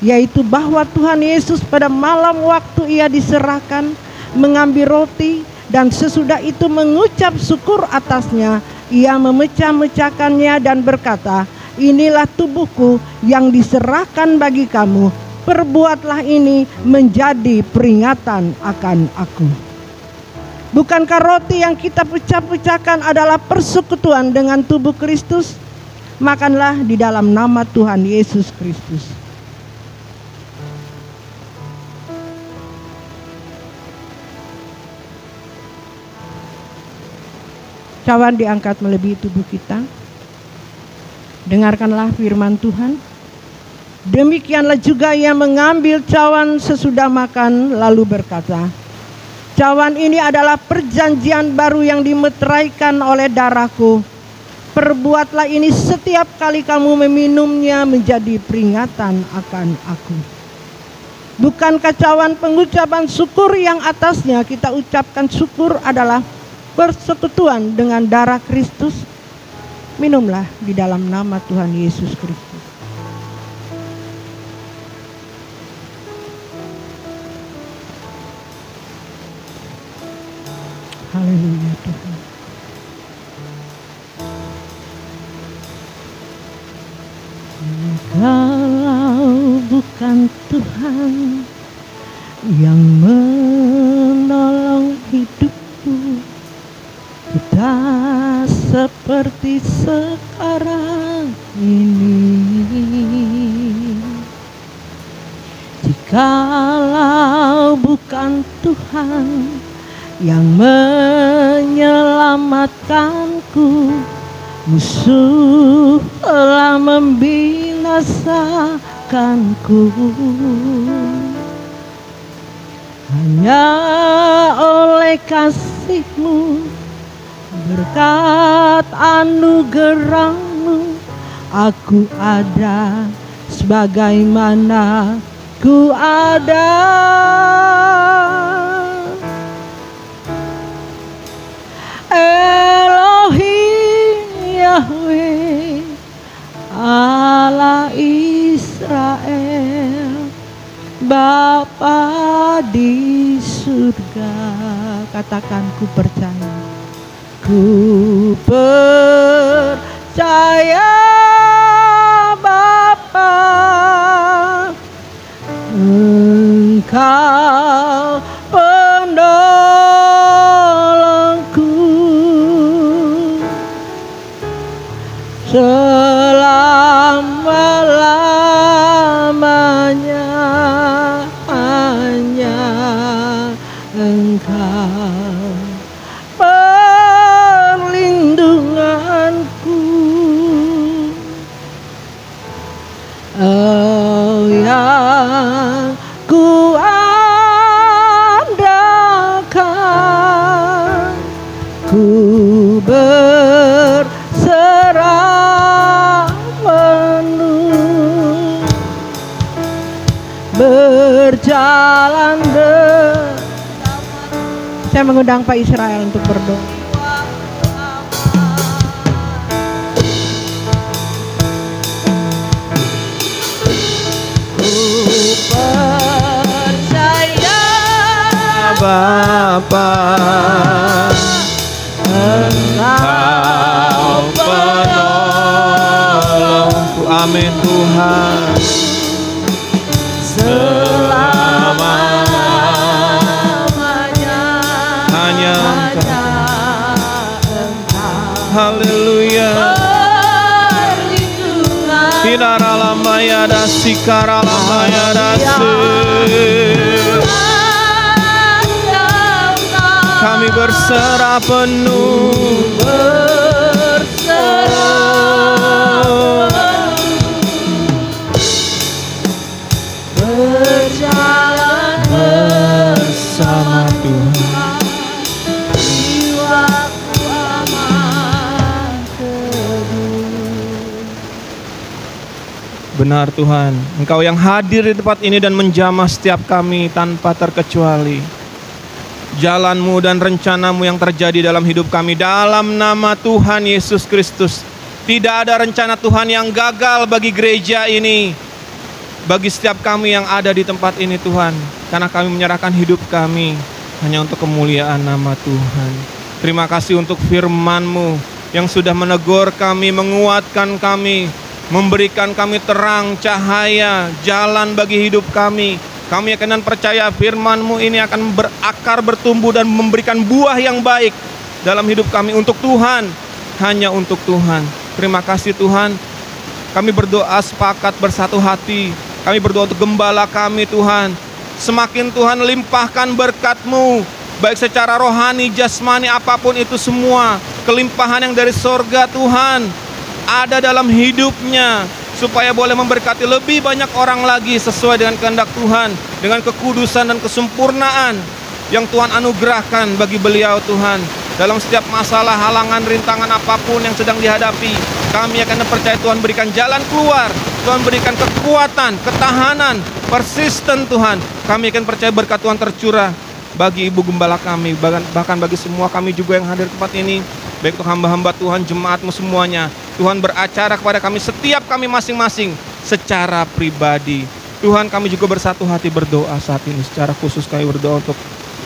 yaitu bahwa Tuhan Yesus pada malam waktu Ia diserahkan mengambil roti, dan sesudah itu mengucap syukur atasnya, Ia memecah-mecahkannya dan berkata, inilah tubuhku yang diserahkan bagi kamu, perbuatlah ini menjadi peringatan akan aku. Bukankah roti yang kita pecah-pecahkan adalah persekutuan dengan tubuh Kristus? Makanlah di dalam nama Tuhan Yesus Kristus. Cawan diangkat melebihi tubuh kita. Dengarkanlah firman Tuhan. Demikianlah juga Ia mengambil cawan sesudah makan lalu berkata, cawan ini adalah perjanjian baru yang dimeteraikan oleh darahku. Perbuatlah ini setiap kali kamu meminumnya menjadi peringatan akan aku. Bukankah cawan pengucapan syukur yang atasnya kita ucapkan syukur adalah persekutuan dengan darah Kristus? Minumlah di dalam nama Tuhan Yesus Kristus. Haleluya Tuhan. Kalau bukan Tuhan yang menolong hidupku, kita seperti sekarang ini. Jikalau bukan Tuhan yang menyelamatkanku, musuh telah membinasakan katakanku, hanya oleh kasih-Mu, berkat anugerah-Mu, aku ada sebagaimana ku ada. Elohim Yahweh, Allah Israel, Bapa di surga. Katakan, ku percaya. Ku percaya Bapa, Engkau penolongku selama-lamanya, hanya Engkau perlindunganku. Oh, yang ku andalkan, ku berserah penuh, berjalan Saya mengundang Pak Israel untuk berdoa. Bapa, Engkau penolongku. Amin Tuhan. Selama-lamanya hanya Engkau. Haleluya. Hinaralamaya dasikaralamaya dasir. Kami berserah penuh, berjalan bersama Tuhan, jiwaku aman teduh. Benar Tuhan, Engkau yang hadir di tempat ini dan menjamah setiap kami tanpa terkecuali. Jalan-Mu dan rencana-Mu yang terjadi dalam hidup kami, dalam nama Tuhan Yesus Kristus. Tidak ada rencana Tuhan yang gagal bagi gereja ini, bagi setiap kami yang ada di tempat ini Tuhan, karena kami menyerahkan hidup kami hanya untuk kemuliaan nama Tuhan. Terima kasih untuk firman-Mu yang sudah menegur kami, menguatkan kami, memberikan kami terang, cahaya, jalan bagi hidup kami. Kami akan percaya firman-Mu ini akan berakar, bertumbuh dan memberikan buah yang baik dalam hidup kami untuk Tuhan, hanya untuk Tuhan. Terima kasih Tuhan. Kami berdoa sepakat bersatu hati. Kami berdoa untuk gembala kami Tuhan. Semakin Tuhan limpahkan berkat-Mu, baik secara rohani, jasmani, apapun itu semua. Kelimpahan yang dari sorga Tuhan ada dalam hidupnya, supaya boleh memberkati lebih banyak orang lagi sesuai dengan kehendak Tuhan, dengan kekudusan dan kesempurnaan yang Tuhan anugerahkan bagi beliau Tuhan. Dalam setiap masalah, halangan, rintangan apapun yang sedang dihadapi, kami akan percaya Tuhan berikan jalan keluar, Tuhan berikan kekuatan, ketahanan, persisten Tuhan. Kami akan percaya berkat Tuhan tercurah bagi Ibu Gembala kami, bahkan bagi semua kami juga yang hadir di tempat ini, baik untuk hamba-hamba Tuhan, jemaat-Mu semuanya. Tuhan beracara kepada kami, setiap kami masing-masing secara pribadi. Tuhan, kami juga bersatu hati berdoa saat ini. Secara khusus kami berdoa untuk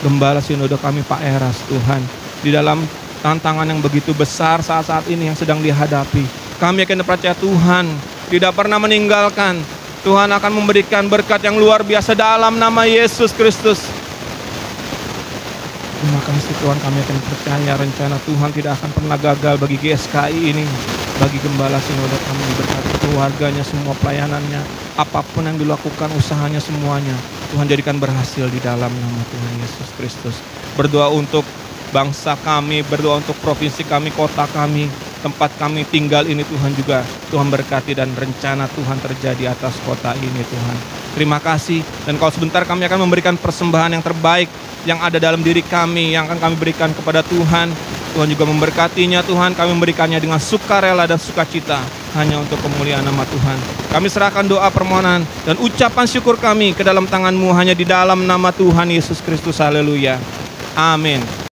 Gembala Sinode kami Pak Eras Tuhan. Di dalam tantangan yang begitu besar saat-saat ini yang sedang dihadapi, kami akan percaya Tuhan tidak pernah meninggalkan. Tuhan akan memberikan berkat yang luar biasa dalam nama Yesus Kristus. Terima kasih Tuhan, kami akan percaya rencana Tuhan tidak akan pernah gagal bagi GSKI ini, bagi Gembala Sinode kami, berkati keluarganya, semua pelayanannya, apapun yang dilakukan, usahanya semuanya, Tuhan jadikan berhasil di dalam nama Tuhan Yesus Kristus. Berdoa untuk bangsa kami, berdoa untuk provinsi kami, kota kami, tempat kami tinggal ini Tuhan juga Tuhan berkati, dan rencana Tuhan terjadi atas kota ini Tuhan. Terima kasih, dan kalau sebentar kami akan memberikan persembahan yang terbaik yang ada dalam diri kami, yang akan kami berikan kepada Tuhan. Tuhan juga memberkatinya Tuhan, kami memberikannya dengan sukarela dan sukacita hanya untuk kemuliaan nama Tuhan. Kami serahkan doa permohonan dan ucapan syukur kami ke dalam tangan-Mu hanya di dalam nama Tuhan Yesus Kristus. Haleluya. Amin.